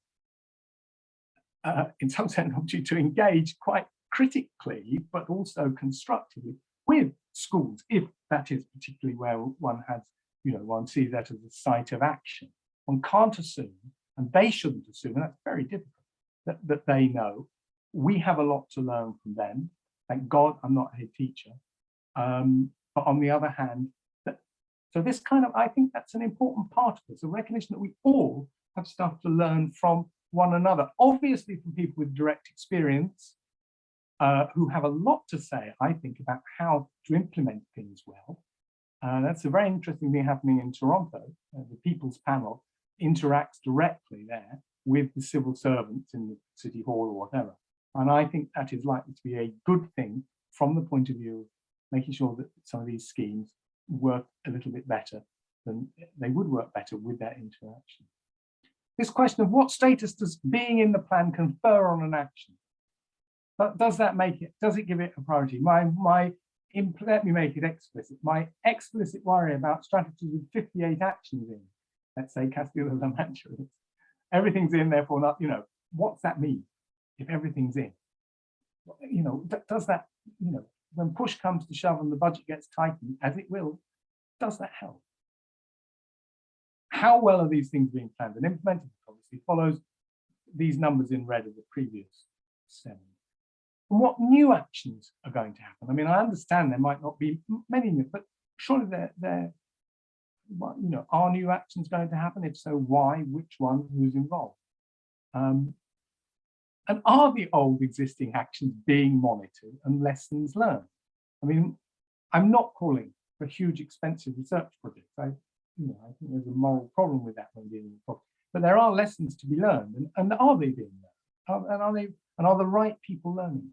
in some sense, to engage quite critically, but also constructively with schools, if that is particularly where one has, one sees that as a site of action. One can't assume, and they shouldn't assume, and that's very difficult, that they know. We have a lot to learn from them. Thank God I'm not a head teacher. But on the other hand, so this kind of, I think that's an important part of this, a recognition that we all have stuff to learn from one another. Obviously from people with direct experience, who have a lot to say, I think, about how to implement things well. That's a very interesting thing happening in Toronto. The People's Panel interacts directly there with the civil servants in the city hall or whatever. And I think that is likely to be a good thing from the point of view of making sure that some of these schemes work a little bit better than they would work better with that interaction. This question of what status does being in the plan confer on an action? But does that make it, does it give it a priority? Let me make it explicit. My explicit worry about strategies with 58 actions in, let's say Castilla-La Mancha, everything's in, therefore not, what's that mean if everything's in? Does that, when push comes to shove and the budget gets tightened, as it will, does that help? How well are these things being planned and implemented? Obviously follows these numbers in red of the previous 7. And what new actions are going to happen? I mean, I understand there might not be many new, but surely are new actions going to happen? If so, why, which one, who's involved? And are the old existing actions being monitored and lessons learned? I mean, I'm not calling for huge expensive research projects. I think there's a moral problem with that when dealing with problems. But there are lessons to be learned, and are they being learned? And are the right people learning?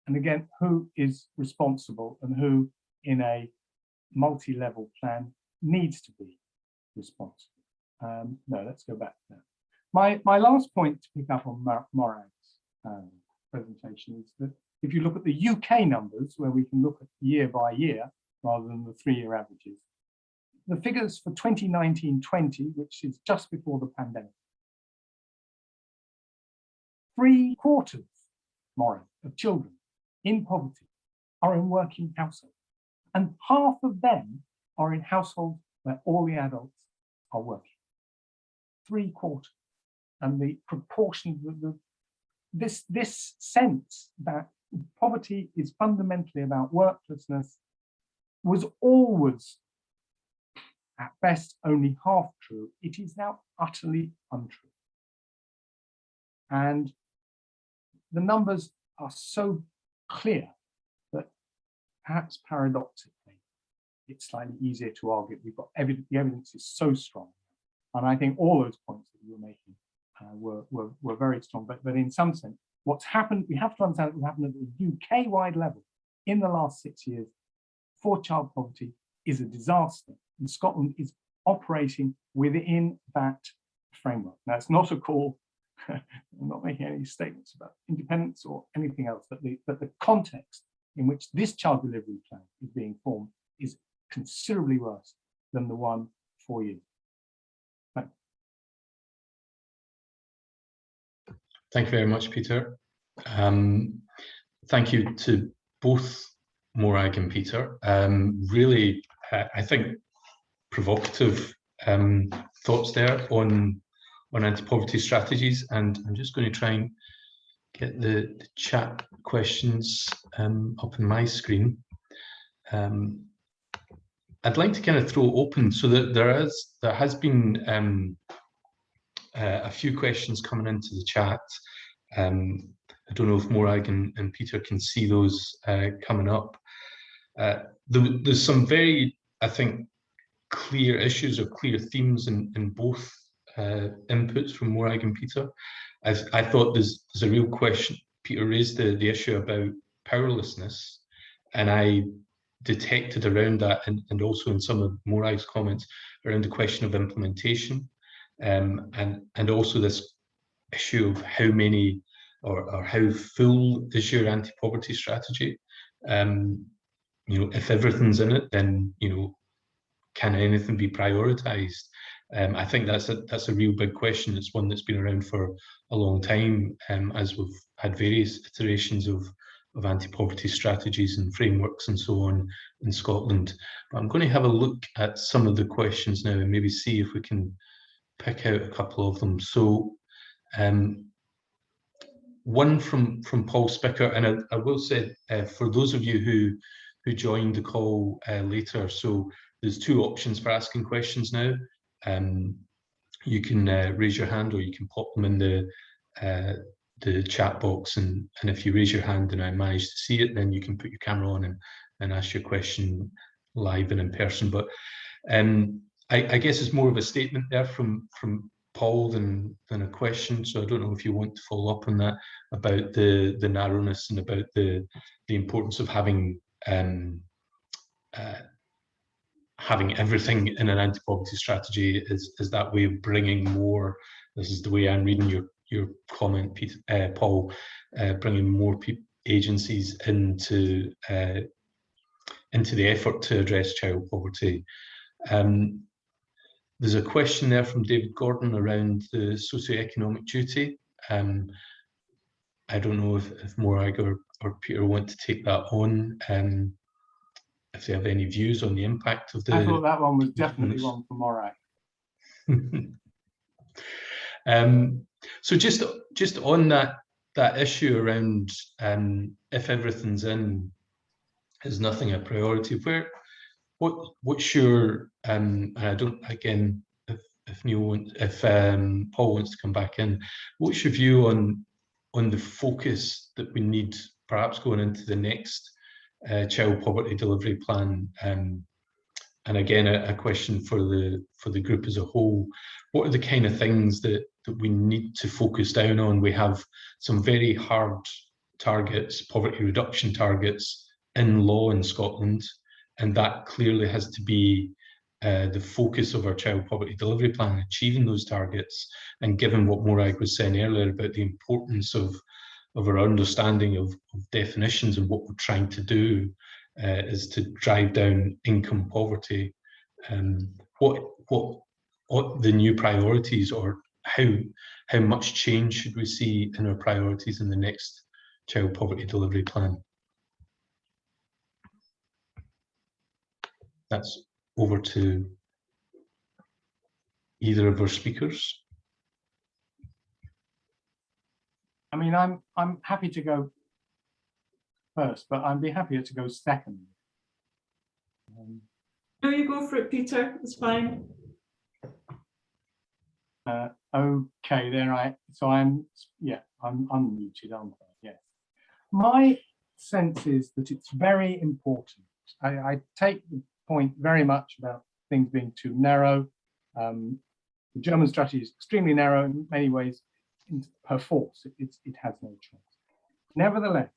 And again, who is responsible and who in a multi-level plan needs to be responsible? No, let's go back to that. My last point to pick up on Morag's presentation is that if you look at the UK numbers, where we can look at year by year rather than the 3-year averages, the figures for 2019-20, which is just before the pandemic, 3/4, Morag, of children in poverty are in working households, and half of them are in households where all the adults are working. 3/4, and the proportion of this sense that poverty is fundamentally about worklessness was always, at best, only half true. It is now utterly untrue. And the numbers are so clear that perhaps paradoxically, it's slightly easier to argue. We've got the evidence is so strong. And I think all those points that you were making were very strong. But in some sense, what's happened, we have to understand what happened at the UK-wide level in the last 6 years for child poverty is a disaster. And Scotland is operating within that framework. Now, it's not a call, I'm not making any statements about independence or anything else, but the context in which this child delivery plan is being formed is considerably worse than the one 4 years. Thank you very much, Peter. Thank you to both Morag and Peter. Really, I think, provocative thoughts there on anti-poverty strategies, and I'm just going to try and get the chat questions up on my screen. I'd like to kind of throw open so that there has been a few questions coming into the chat. I don't know if Morag and Peter can see those coming up. There's some very, I think, clear issues or clear themes in both inputs from Morag and Peter. I thought there's a real question. Peter raised the issue about powerlessness, and I detected around that, and also in some of Morag's comments, around the question of implementation, and also this issue of how many or how full is your anti-poverty strategy. If everything's in it, then can anything be prioritized? I think that's a real big question. It's one that's been around for a long time, as we've had various iterations of anti-poverty strategies and frameworks and so on in Scotland. But I'm going to have a look at some of the questions now and maybe see if we can pick out a couple of them. So one from Paul Spicker, and I will say for those of you who joined the call later, so there's two options for asking questions now. You can raise your hand, or you can pop them in the chat box, and if you raise your hand and I manage to see it, then you can put your camera on and ask your question live and in person. But I guess it's more of a statement there from Paul than a question. So I don't know if you want to follow up on that about the narrowness and about the importance of having everything in an anti-poverty strategy is that way of bringing more. This is the way I'm reading your comment, Peter, Paul, bringing more agencies into the effort to address child poverty. There's a question there from David Gordon around the socioeconomic duty. I don't know if Morag or Peter want to take that on, if they have any views on the impact of the... I thought that one was definitely one for Morag. So just on that issue around if everything's in, is nothing a priority? What's your and I don't, again, if Paul wants to come back in, what's your view on the focus that we need perhaps going into the next child poverty delivery plan? And again, a question for the group as a whole. What are the kind of things that we need to focus down on? We have some very hard targets, poverty reduction targets in law in Scotland, and that clearly has to be the focus of our child poverty delivery plan, achieving those targets. And given what Morag was saying earlier about the importance of our understanding of definitions and what we're trying to do is to drive down income poverty. What the new priorities, or how much change should we see in our priorities in the next child poverty delivery plan? That's over to either of our speakers. I mean, I'm happy to go first, but I'd be happier to go second. No, you go for it, Peter. It's fine. Okay, there so I'm unmuted, aren't I? Yes. My sense is that it's very important. I take the point very much about things being too narrow. The German strategy is extremely narrow in many ways. Per force, it has no choice. Nevertheless,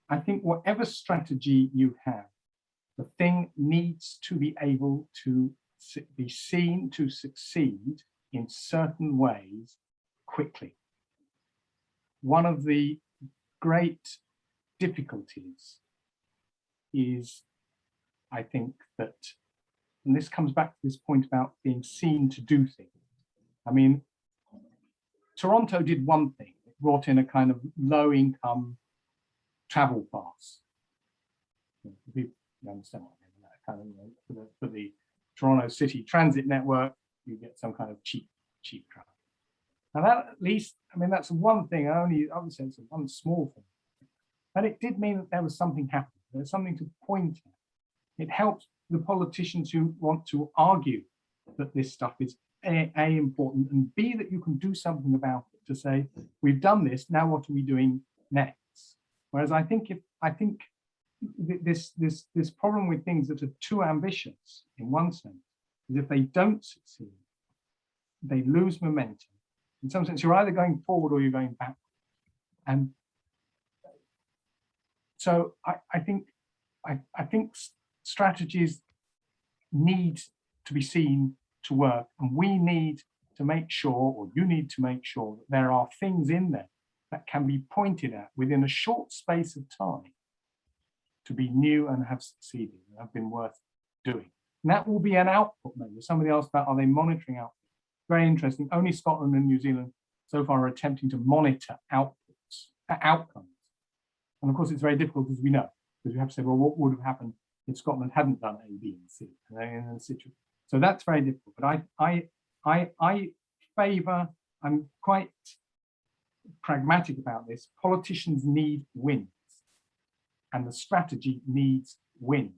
I think whatever strategy you have, the thing needs to be able to be seen to succeed in certain ways quickly. One of the great difficulties is, I think, that, and this comes back to this point about being seen to do things. I mean, Toronto did one thing. It brought in a kind of low-income travel pass. You understand what I mean? That kind of, for the Toronto City Transit Network, you get some kind of cheap travel. And that, at least, I mean, that's one thing. I would say it's one small thing. But it did mean that there was something happening. There's something to point at. It helps the politicians who want to argue that this stuff is A, important, and B, that you can do something about it, to say, we've done this, now what are we doing next? Whereas I think this problem with things that are too ambitious, in one sense, is if they don't succeed, they lose momentum. In some sense, you're either going forward or you're going backward. And so I think strategies need to be seen to work, and we need to make sure, or you need to make sure, that there are things in there that can be pointed at within a short space of time to be new and have succeeded and have been worth doing. And that will be an output measure. Somebody asked about, are they monitoring output? Very interesting. Only Scotland and New Zealand so far are attempting to monitor outputs, outcomes. And of course, it's very difficult, as we know, because we have to say, well, what would have happened if Scotland hadn't done A, B, and C? So that's very difficult. But I favour, I'm quite pragmatic about this. Politicians need wins, and the strategy needs wins.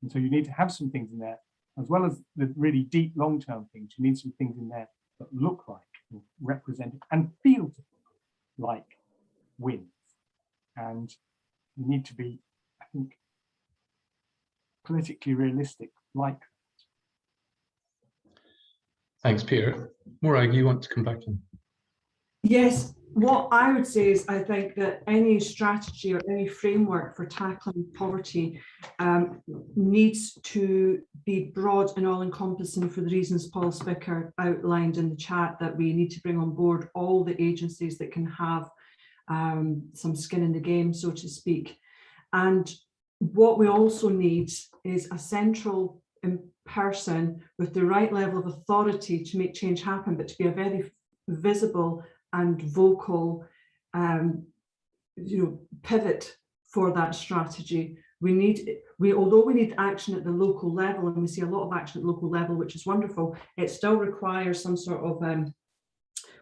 And so you need to have some things in there, as well as the really deep long-term things. You need some things in there that look like, represent, and feel to like wins. And you need to be, I think, politically realistic like that. Thanks, Peter. Morag, you want to come back in? Yes, what I would say is I think that any strategy or any framework for tackling poverty needs to be broad and all-encompassing for the reasons Paul Spicker outlined in the chat, that we need to bring on board all the agencies that can have some skin in the game, so to speak. And what we also need is a central person with the right level of authority to make change happen, but to be a very visible and vocal pivot for that strategy. Although we need action at the local level, and we see a lot of action at the local level, which is wonderful, it still requires some sort of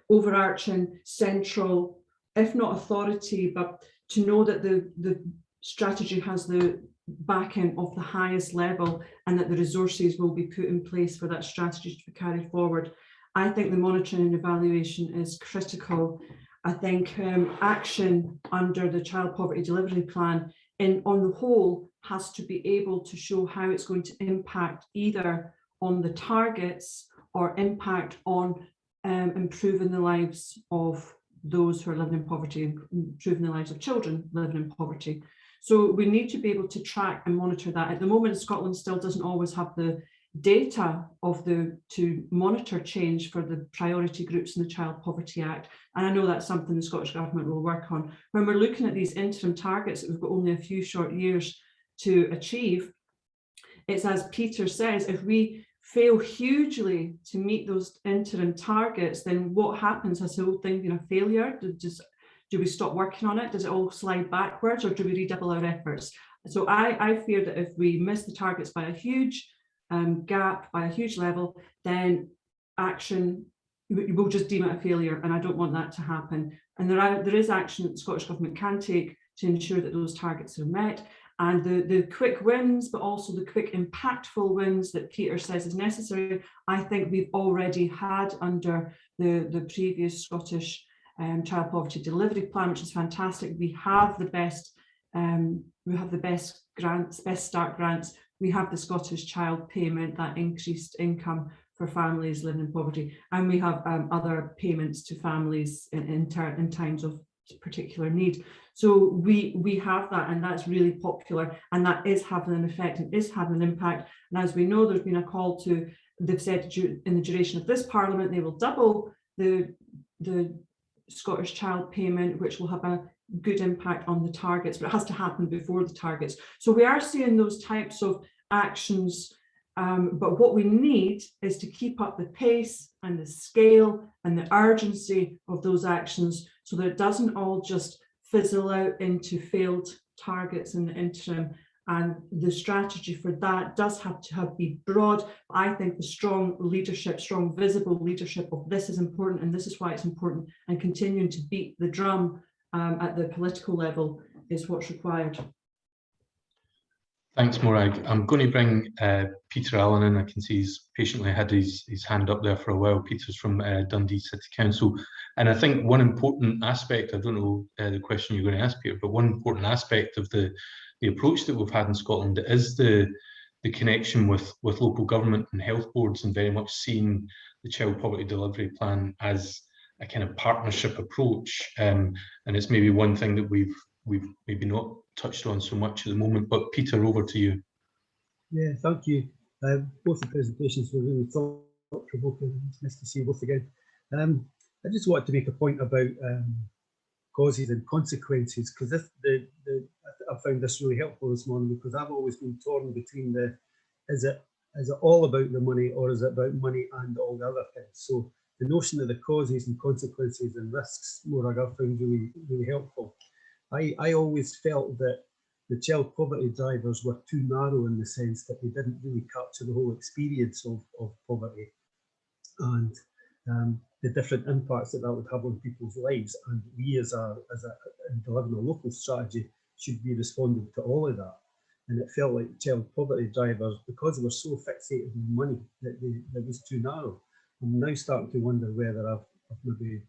overarching central, if not authority, but to know that the strategy has the backing of the highest level, and that the resources will be put in place for that strategy to be carried forward. I think the monitoring and evaluation is critical. I think action under the Child Poverty Delivery Plan on the whole has to be able to show how it's going to impact either on the targets or impact on improving the lives of those who are living in poverty, improving the lives of children living in poverty. So we need to be able to track and monitor that. At the moment, Scotland still doesn't always have the data to monitor change for the priority groups in the Child Poverty Act. And I know that's something the Scottish Government will work on. When we're looking at these interim targets that we've got only a few short years to achieve, it's as Peter says, if we fail hugely to meet those interim targets, then what happens? Has the whole thing been a failure? Do we stop working on it? Does it all slide backwards, or do we redouble our efforts? So I fear that if we miss the targets by a huge gap, by a huge level, then action, we'll just deem it a failure, and I don't want that to happen. And there is action that the Scottish Government can take to ensure that those targets are met. And the quick wins, but also the quick impactful wins that Peter says is necessary, I think we've already had under the previous Scottish Child Poverty Delivery Plan, which is fantastic. We have the best grants, best start grants. We have the Scottish Child Payment, that increased income for families living in poverty, and we have other payments to families in times of particular need. So we have that, and that's really popular, and that is having an effect and is having an impact. And as we know, there's been a call to, they've said in the duration of this Parliament, they will double the Scottish Child Payment, which will have a good impact on the targets, but it has to happen before the targets. So we are seeing those types of actions, but what we need is to keep up the pace and the scale and the urgency of those actions, so that it doesn't all just fizzle out into failed targets in the interim. And the strategy for that does have to be broad. I think the strong leadership, strong visible leadership of this is important, and this is why it's important, and continuing to beat the drum at the political level is what's required. Thanks, Morag. I'm going to bring Peter Allen in. I can see he's patiently had his hand up there for a while. Peter's from Dundee City Council. And I think one important aspect, I don't know the question you're going to ask, Peter, but one important aspect of the approach that we've had in Scotland is the connection with local government and health boards, and very much seeing the Child Poverty Delivery Plan as a kind of partnership approach. And it's maybe one thing that we've maybe not touched on so much at the moment, but Peter, over to you. Yeah, thank you. Both the presentations were really thought-provoking. It's nice to see you both again. I just wanted to make a point about causes and consequences, because I found this really helpful this morning, because I've always been torn between is it all about the money, or is it about money and all the other things? So the notion of the causes and consequences and risks, Morag, I found really, really helpful. I always felt that the child poverty drivers were too narrow in the sense that they didn't really capture the whole experience of poverty and the different impacts that would have on people's lives. And we in delivering a local strategy should be responding to all of that. And it felt like child poverty drivers, because they were so fixated on money, that it was too narrow. I'm now starting to wonder whether I've maybe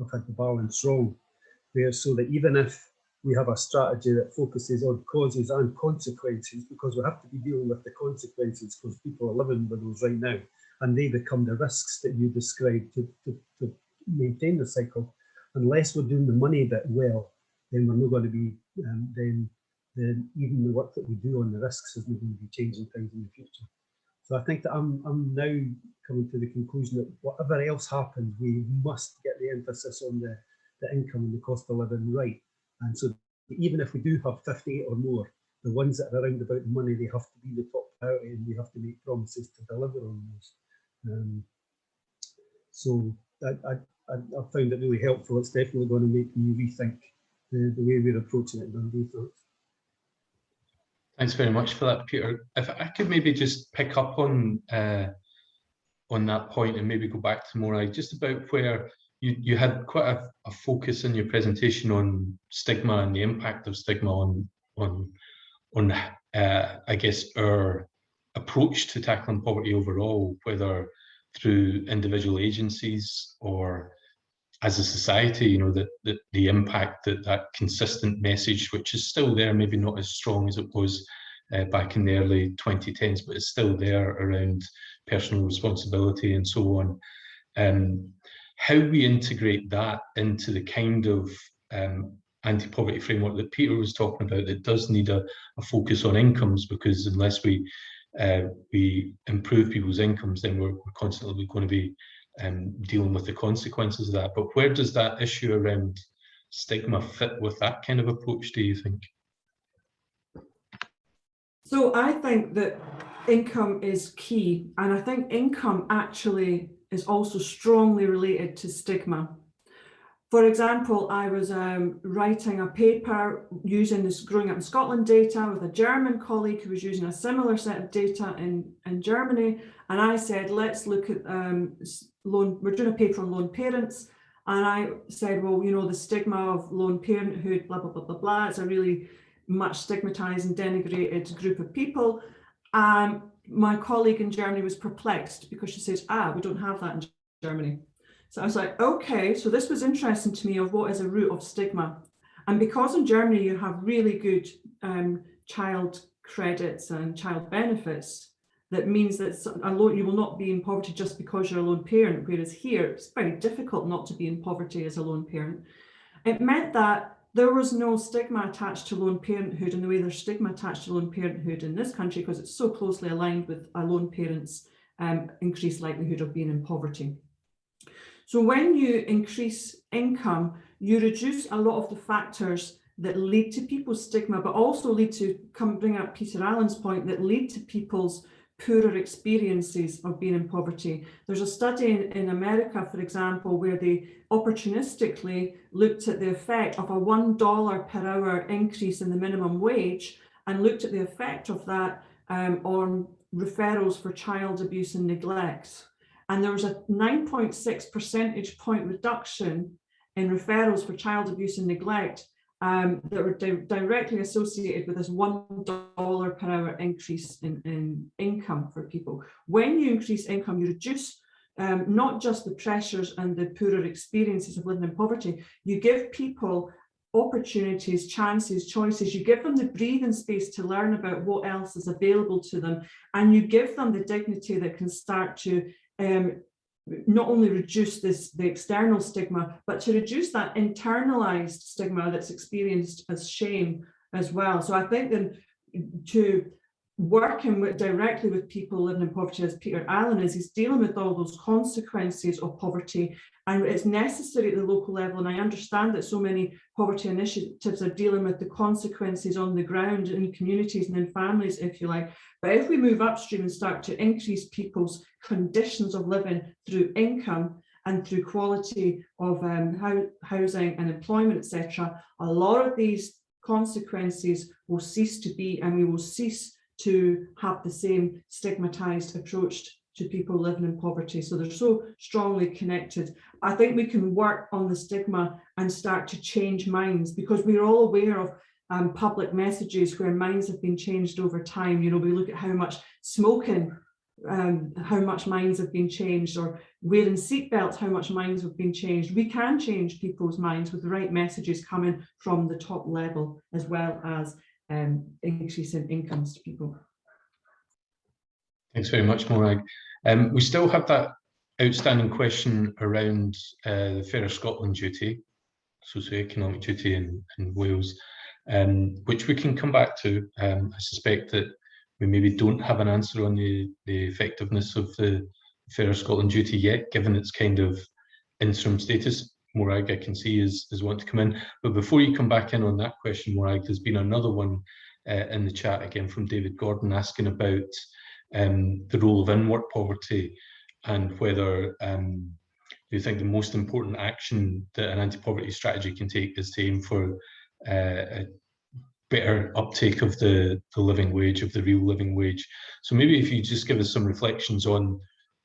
I've had the balance wrong, where so that even if we have a strategy that focuses on causes and consequences, because we have to be dealing with the consequences because people are living with those right now, and they become the risks that you described to maintain the cycle. Unless we're doing the money bit well, then we're not going to be, then even the work that we do on the risks isn't going to be changing things in the future. So I think that I'm now coming to the conclusion that whatever else happens, we must get the emphasis on the income and the cost of living right. And so even if we do have 58 or more, the ones that are around about the money, they have to be the top priority, and we have to make promises to deliver on those. So I found it really helpful. It's definitely going to make me rethink the way we're approaching it. Thanks very much for that, Peter. If I could maybe just pick up on that point and maybe go back to Morag, just about where you had quite a focus in your presentation on stigma and the impact of stigma on I guess our approach to tackling poverty overall, whether through individual agencies or as a society, you know, the impact that consistent message, which is still there, maybe not as strong as it was back in the early 2010s, but it's still there around personal responsibility and so on. How we integrate that into the kind of anti-poverty framework that Peter was talking about, that does need a focus on incomes, because unless we improve people's incomes, then we're constantly going to be dealing with the consequences of that. But where does that issue around stigma fit with that kind of approach, do you think? So I think that income is key, and I think income actually is also strongly related to stigma. For example, I was writing a paper using this growing up in Scotland data with a German colleague who was using a similar set of data in Germany. And I said, let's look at we're doing a paper on lone parents. And I said, well, you know, the stigma of lone parenthood, blah, blah, blah, blah, blah. It's a really much stigmatized and denigrated group of people. My colleague in Germany was perplexed because she says, we don't have that in Germany. So I was like, okay, so this was interesting to me of what is a root of stigma. And because in Germany you have really good child credits and child benefits, that means that you will not be in poverty just because you're a lone parent, whereas here it's very difficult not to be in poverty as a lone parent. It meant that there was no stigma attached to lone parenthood in the way there's stigma attached to lone parenthood in this country, because it's so closely aligned with a lone parent's increased likelihood of being in poverty. So when you increase income, you reduce a lot of the factors that lead to people's stigma, but also lead to, bring up Peter Allen's point, that lead to people's poorer experiences of being in poverty. There's a study in America, for example, where they opportunistically looked at the effect of a $1 per hour increase in the minimum wage and looked at the effect of that on referrals for child abuse and neglect. And there was a 9.6 percentage point reduction in referrals for child abuse and neglect that were directly associated with this $1 per hour increase in income for people. When you increase income, you reduce not just the pressures and the poorer experiences of living in poverty, you give people opportunities, chances, choices, you give them the breathing space to learn about what else is available to them, and you give them the dignity that can start to not only reduce the external stigma, but to reduce that internalized stigma that's experienced as shame as well. So I think that to working directly with people living in poverty, as Peter Allen is, he's dealing with all those consequences of poverty, and it's necessary at the local level. And I understand that so many poverty initiatives are dealing with the consequences on the ground in communities and in families, if you like. But if we move upstream and start to increase people's conditions of living through income, and through quality of housing and employment, etc., a lot of these consequences will cease to be, and we will cease to have the same stigmatized approach to people living in poverty. So they're so strongly connected. I think we can work on the stigma and start to change minds, because we're all aware of public messages where minds have been changed over time. You know, we look at how much smoking, how much minds have been changed, or wearing seatbelts, how much minds have been changed. We can change people's minds with the right messages coming from the top level, as well as increasing incomes to people. Thanks very much, Morag. We still have that outstanding question around the Fairer Scotland duty, socioeconomic duty in Wales, which we can come back to. I suspect that we maybe don't have an answer on the effectiveness of the Fairer Scotland duty yet, given its kind of interim status. Morag, I can see, is want to come in. But before you come back in on that question, Morag, there's been another one in the chat again from David Gordon asking about the role of in-work poverty, and whether you think the most important action that an anti-poverty strategy can take is to aim for a better uptake of the living wage, of the real living wage. So maybe if you just give us some reflections on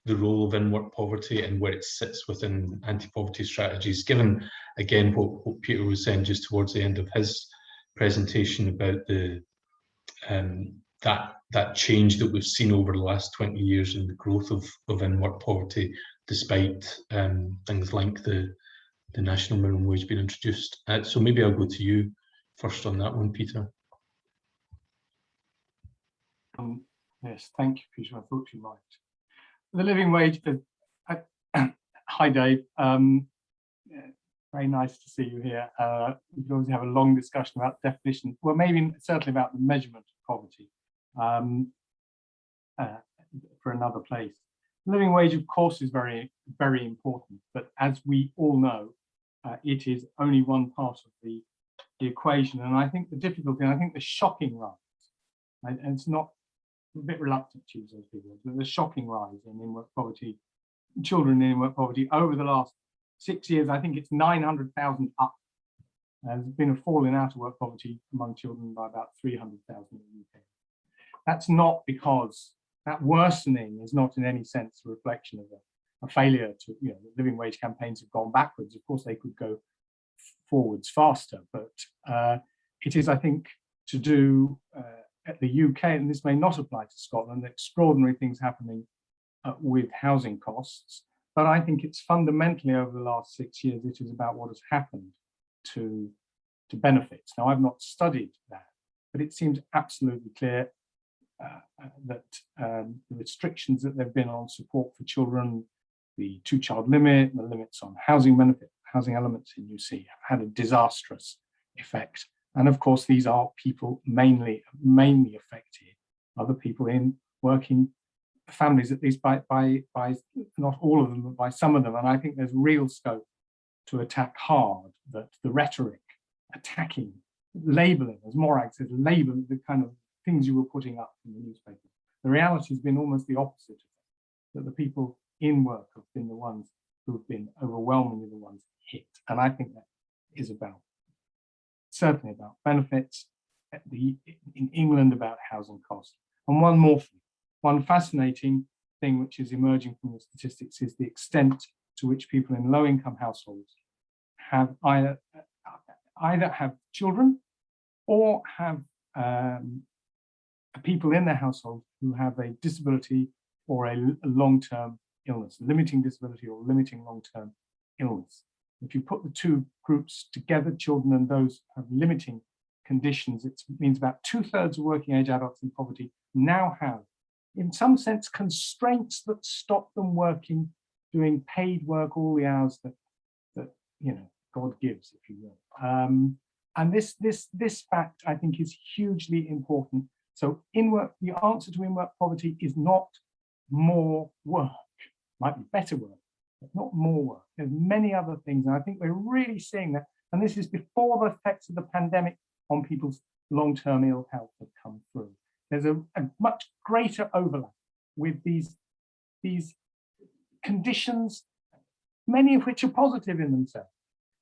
the role of in-work poverty and where it sits within anti-poverty strategies, given again what Peter was saying just towards the end of his presentation about the that change that we've seen over the last 20 years in the growth of in-work poverty, despite things like the national minimum wage being introduced. So maybe I'll go to you first on that one, Peter. Yes, thank you, Peter. I thought you might. The living wage. Hi, Dave. Very nice to see you here. We can obviously have a long discussion about definition. Well, maybe certainly about the measurement of poverty for another place. The living wage, of course, is very, very important. But as we all know, it is only one part of the equation. And I think the difficulty, and I think the shocking rise, and it's not, I'm a bit reluctant to use those big words, but the shocking rise in in-work poverty, children in in-work poverty over the last 6 years, I think it's 900,000 up. There's been a fall in out-of-work poverty among children by about 300,000 in the UK. That's not because, that worsening is not in any sense a reflection of a failure to, you know, the living wage campaigns have gone backwards. Of course, they could go forwards faster, but it is, I think, to do at the UK, and this may not apply to Scotland, extraordinary things happening with housing costs. But I think it's fundamentally over the last 6 years, it is about what has happened to benefits. Now, I've not studied that, but it seems absolutely clear that the restrictions that there have been on support for children, the 2-child limit, the limits on housing benefit, housing elements in UC have had a disastrous effect. And of course, these are people mainly affected, other people in working families, at least by not all of them, but by some of them. And I think there's real scope to attack hard that the rhetoric, attacking, labeling, as Morag says, labeling the kind of things you were putting up in the newspaper. The reality has been almost the opposite, that the people in work have been the ones who have been overwhelmingly the ones hit. And I think that is certainly about benefits, in England about housing costs. And one more thing. One fascinating thing which is emerging from the statistics is the extent to which people in low-income households have either have children or have people in their household who have a disability or a long-term illness, limiting disability or limiting long-term illness. If you put the two groups together, children and those who have limiting conditions, it means about 2/3 of working age adults in poverty now have, in some sense, constraints that stop them working, doing paid work all the hours that you know God gives, if you will. And this fact, I think, is hugely important. So the answer to in-work poverty is not more work. Might be better work, but not more work. There's many other things, and I think we're really seeing that. And this is before the effects of the pandemic on people's long-term ill health have come through. There's a much greater overlap with these conditions, many of which are positive in themselves,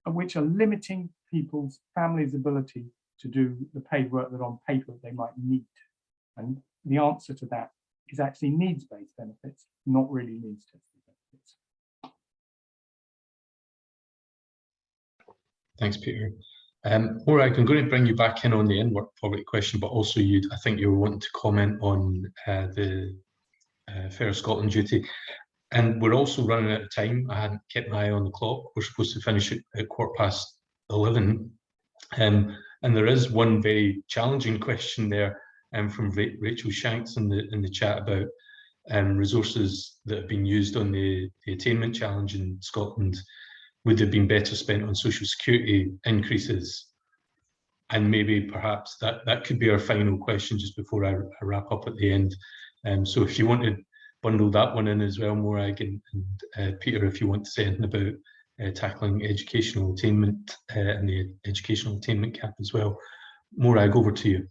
and which are limiting people's families' ability to do the paid work that on paper they might need. And the answer to that is actually needs-based benefits, not really needs-tested benefits. Thanks, Peter. Morag, I'm going to bring you back in on the in-work poverty question, but also I think you were wanting to comment on the Fair Scotland duty. And we're also running out of time. I hadn't kept my eye on the clock. We're supposed to finish at 11:15. And there is one very challenging question there from Rachel Shanks in the chat about resources that have been used on the attainment challenge in Scotland. Would they have been better spent on social security increases? And maybe perhaps that could be our final question just before I wrap up at the end. So if you want to bundle that one in as well, Morag, and Peter, if you want to say anything about tackling educational attainment and the educational attainment gap as well. Morag, over to you.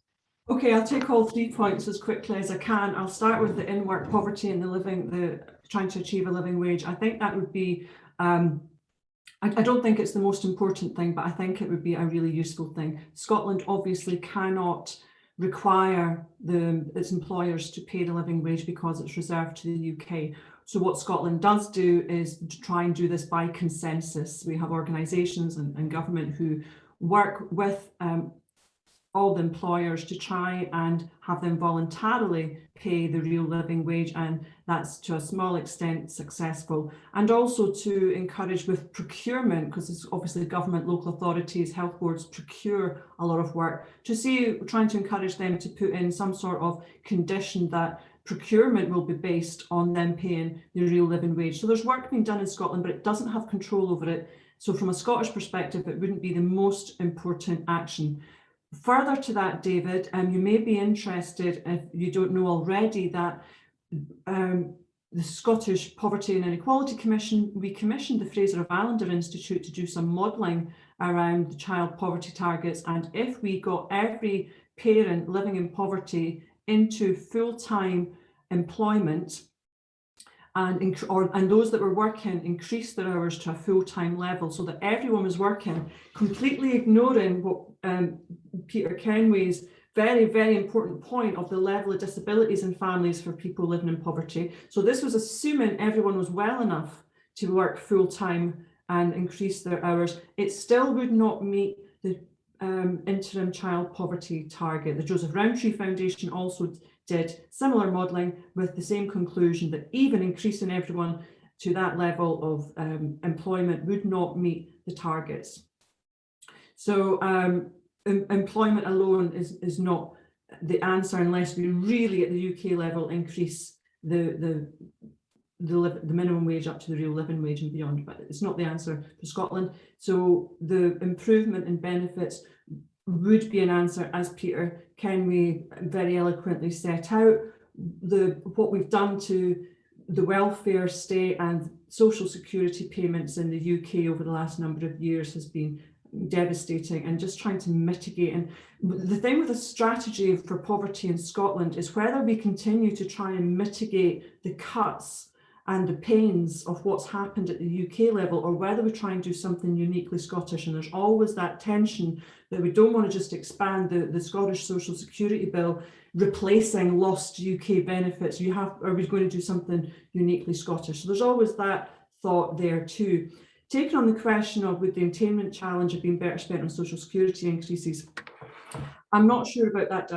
Okay, I'll take all 3 points as quickly as I can. I'll start with the in-work poverty and the trying to achieve a living wage. I think that would be, I don't think it's the most important thing, but I think it would be a really useful thing. Scotland obviously cannot require its employers to pay the living wage because it's reserved to the UK. So what Scotland does do is to try and do this by consensus. We have organisations and government who work with all the employers to try and have them voluntarily pay the real living wage, and that's to a small extent successful. And also to encourage with procurement, because it's obviously government, local authorities, health boards procure a lot of work, to see, trying to encourage them to put in some sort of condition that procurement will be based on them paying the real living wage. So there's work being done in Scotland, but it doesn't have control over it. So from a Scottish perspective, it wouldn't be the most important action. Further to that, David, you may be interested, if you don't know already, that the Scottish Poverty and Inequality Commission, we commissioned the Fraser of Allender Institute to do some modelling around the child poverty targets. And if we got every parent living in poverty into full-time employment, and those that were working increased their hours to a full-time level so that everyone was working, completely ignoring what Peter Kenway's very, very important point of the level of disabilities in families for people living in poverty. So this was assuming everyone was well enough to work full-time and increase their hours. It still would not meet the interim child poverty target. The Joseph Rowntree Foundation also did similar modelling with the same conclusion, that even increasing everyone to that level of employment would not meet the targets. So employment alone is not the answer unless we really at the UK level increase the minimum wage up to the real living wage and beyond, but it's not the answer for Scotland. So the improvement in benefits would be an answer, as Peter Kenway very eloquently set out. What we've done to the welfare state and social security payments in the UK over the last number of years has been devastating, and just trying to mitigate. And the thing with the strategy for poverty in Scotland is whether we continue to try and mitigate the cuts and the pains of what's happened at the UK level, or whether we try and do something uniquely Scottish. And there's always that tension that we don't want to just expand the Scottish Social Security Bill, replacing lost UK benefits. Are we going to do something uniquely Scottish? So there's always that thought there too. Taking on the question of would the attainment challenge have been better spent on social security increases, I'm not sure about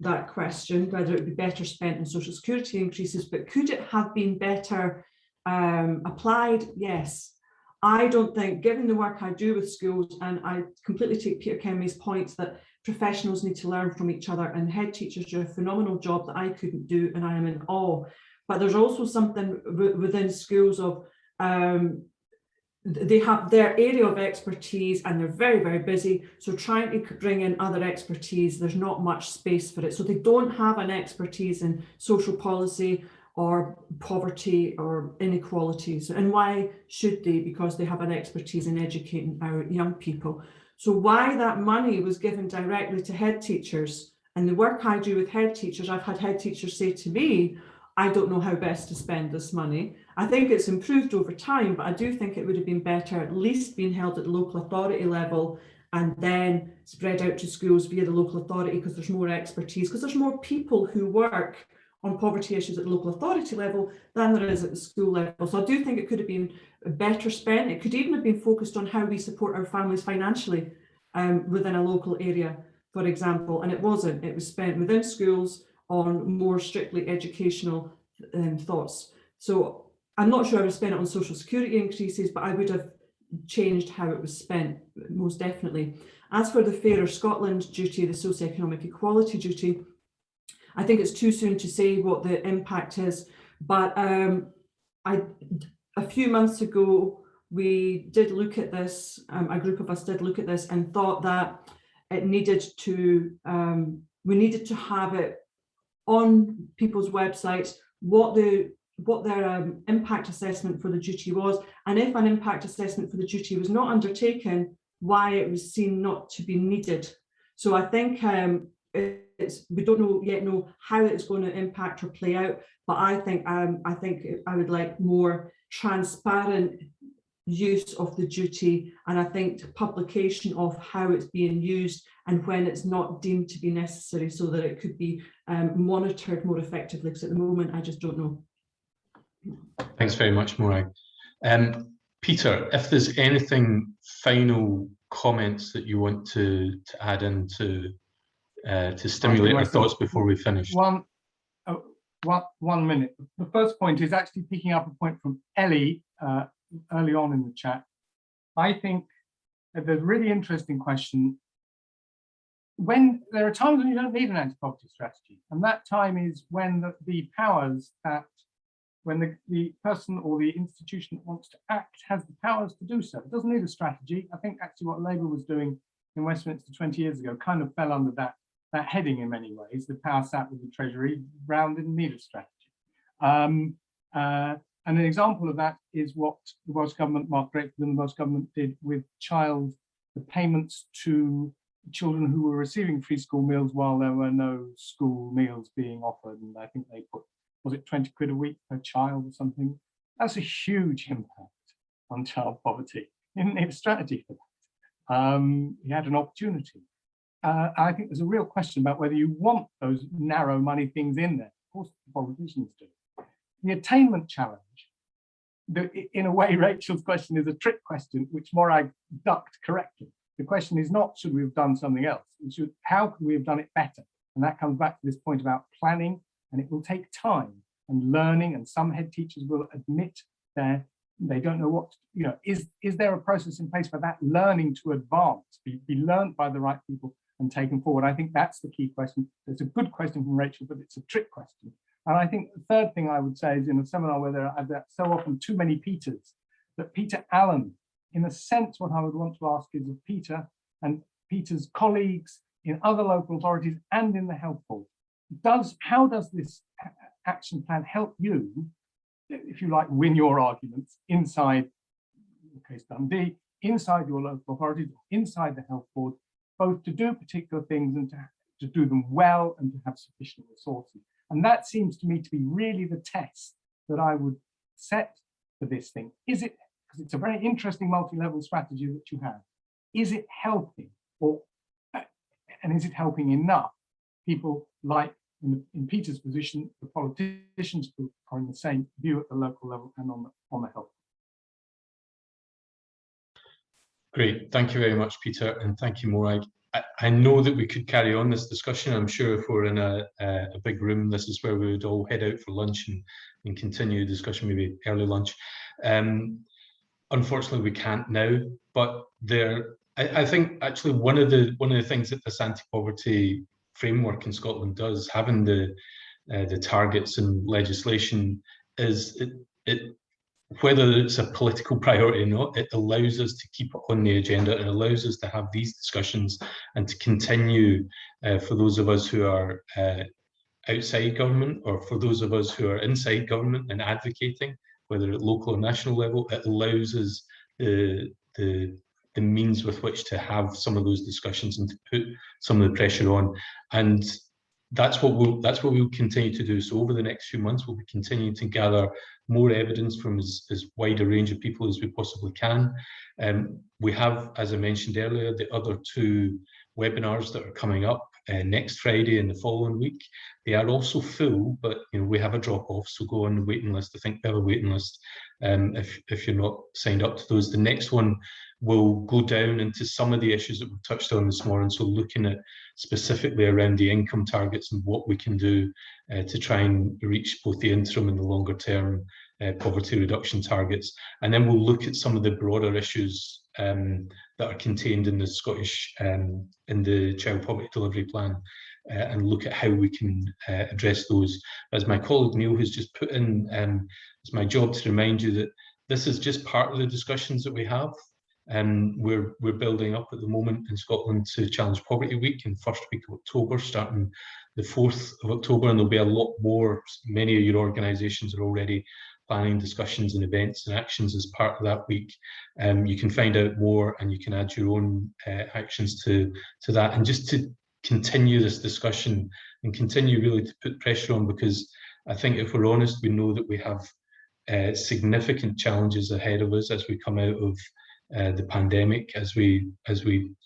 that question, whether it would be better spent on social security increases, but could it have been better applied? Yes. I don't think, given the work I do with schools, and I completely take Peter Kenway's points that professionals need to learn from each other, and head teachers do a phenomenal job that I couldn't do, and I am in awe. But there's also something within schools of they have their area of expertise and they're very, very busy. So trying to bring in other expertise, there's not much space for it. So they don't have an expertise in social policy or poverty or inequalities. And why should they? Because they have an expertise in educating our young people. So why that money was given directly to head teachers, and the work I do with head teachers, I've had head teachers say to me, I don't know how best to spend this money. I think it's improved over time, but I do think it would have been better at least being held at the local authority level and then spread out to schools via the local authority, because there's more expertise, because there's more people who work on poverty issues at the local authority level than there is at the school level. So I do think it could have been better spent. It could even have been focused on how we support our families financially within a local area, for example, and it wasn't. It was spent within schools on more strictly educational thoughts. So I'm not sure I would spend it on social security increases, but I would have changed how it was spent, most definitely. As for the Fairer Scotland duty, the socioeconomic equality duty, I think it's too soon to say what the impact is, but a few months ago, we did look at this, a group of us did look at this and thought that it needed to, we needed to have it on people's websites, what their impact assessment for the duty was, and if an impact assessment for the duty was not undertaken, why it was seen not to be needed. So I think we don't yet know how it's going to impact or play out, but I think I would like more transparent use of the duty, and I think publication of how it's being used and when it's not deemed to be necessary, so that it could be monitored more effectively, because at the moment I just don't know. Thanks very much, Morag. Peter, if there's anything final comments that you want to add in to stimulate our thoughts before we finish. 1 minute. The first point is actually picking up a point from Ellie early on in the chat. I think that there's a really interesting question. When there are times when you don't need an anti-poverty strategy, and that time is when the powers that, when the person or the institution that wants to act has the powers to do so. It doesn't need a strategy. I think actually what Labour was doing in Westminster 20 years ago kind of fell under that heading in many ways. The power sat with the Treasury. Brown didn't need a strategy. And an example of that is what the Welsh Government, Mark Drakeford and the Welsh Government did with the payments to children who were receiving free school meals while there were no school meals being offered. And I think they put, was it 20 quid a week per child or something? That's a huge impact on child poverty. He didn't need a strategy for that. He had an opportunity. I think there's a real question about whether you want those narrow money things in there. Of course, the politicians do. The attainment challenge, in a way, Rachel's question is a trick question, which Morag ducked correctly. The question is not, should we have done something else? How could we have done it better? And that comes back to this point about planning, and it will take time and learning, and some head teachers will admit they don't know what, is there a process in place for that learning to advance, be learned by the right people and taken forward? I think that's the key question. It's a good question from Rachel, but it's a trick question. And I think the third thing I would say is, in a seminar where there are so often too many Peters, that Peter Allen, in a sense, what I would want to ask is of Peter and Peter's colleagues in other local authorities and in the health board, how does this action plan help you, if you like, win your arguments inside, in the case Dundee, inside your local authorities, inside the health board, both to do particular things and to do them well and to have sufficient resources. And that seems to me to be really the test that I would set for this thing. Is it, because it's a very interesting multi-level strategy that you have, is it helping, and is it helping enough people like, in Peter's position, the politicians who are in the same view at the local level and on the health? Great, thank you very much, Peter, and thank you, Morag. I know that we could carry on this discussion. I'm sure if we're in a big room, this is where we would all head out for lunch and continue the discussion, maybe early lunch. Unfortunately, we can't now, but I think actually one of the things that this anti-poverty framework in Scotland does, having the targets and legislation, is it whether it's a political priority or not, it allows us to keep it on the agenda. It allows us to have these discussions and to continue, for those of us who are outside government, or for those of us who are inside government and advocating, whether at local or national level, it allows us the means with which to have some of those discussions and to put some of the pressure on. And that's what we'll continue to do. So over the next few months, we'll be continuing to gather more evidence from as wide a range of people as we possibly can. We have, as I mentioned earlier, the other 2 webinars that are coming up next Friday and the following week. They are also full, but we have a drop-off, so go on the waiting list. I think we have a waiting list if you're not signed up to those. The next one will go down into some of the issues that we've touched on this morning, so looking at specifically around the income targets and what we can do to try and reach both the interim and the longer term poverty reduction targets. And then we'll look at some of the broader issues that are contained in the Scottish, in the Child Poverty Delivery Plan, and look at how we can address those. As my colleague Neil has just put in, it's my job to remind you that this is just part of the discussions that we have. We're building up at the moment in Scotland to Challenge Poverty Week in the first week of October, starting the 4th of October, and there'll be a lot more. Many of your organisations are already planning discussions and events and actions as part of that week. You can find out more and you can add your own actions to that, and just to continue this discussion and continue really to put pressure on, because I think if we're honest, we know that we have significant challenges ahead of us as we come out of the pandemic, as we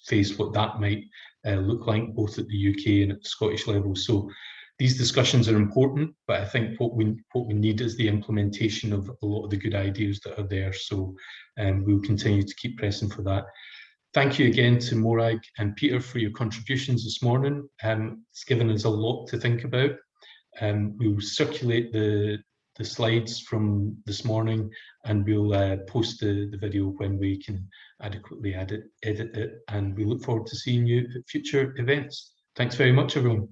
face what that might look like, both at the UK and at the Scottish level. So these discussions are important, but I think what we need is the implementation of a lot of the good ideas that are there. So we'll continue to keep pressing for that. Thank you again to Morag and Peter for your contributions this morning. It's given us a lot to think about. We'll circulate the slides from this morning, and we'll post the video when we can adequately edit it. And we look forward to seeing you at future events. Thanks very much, everyone.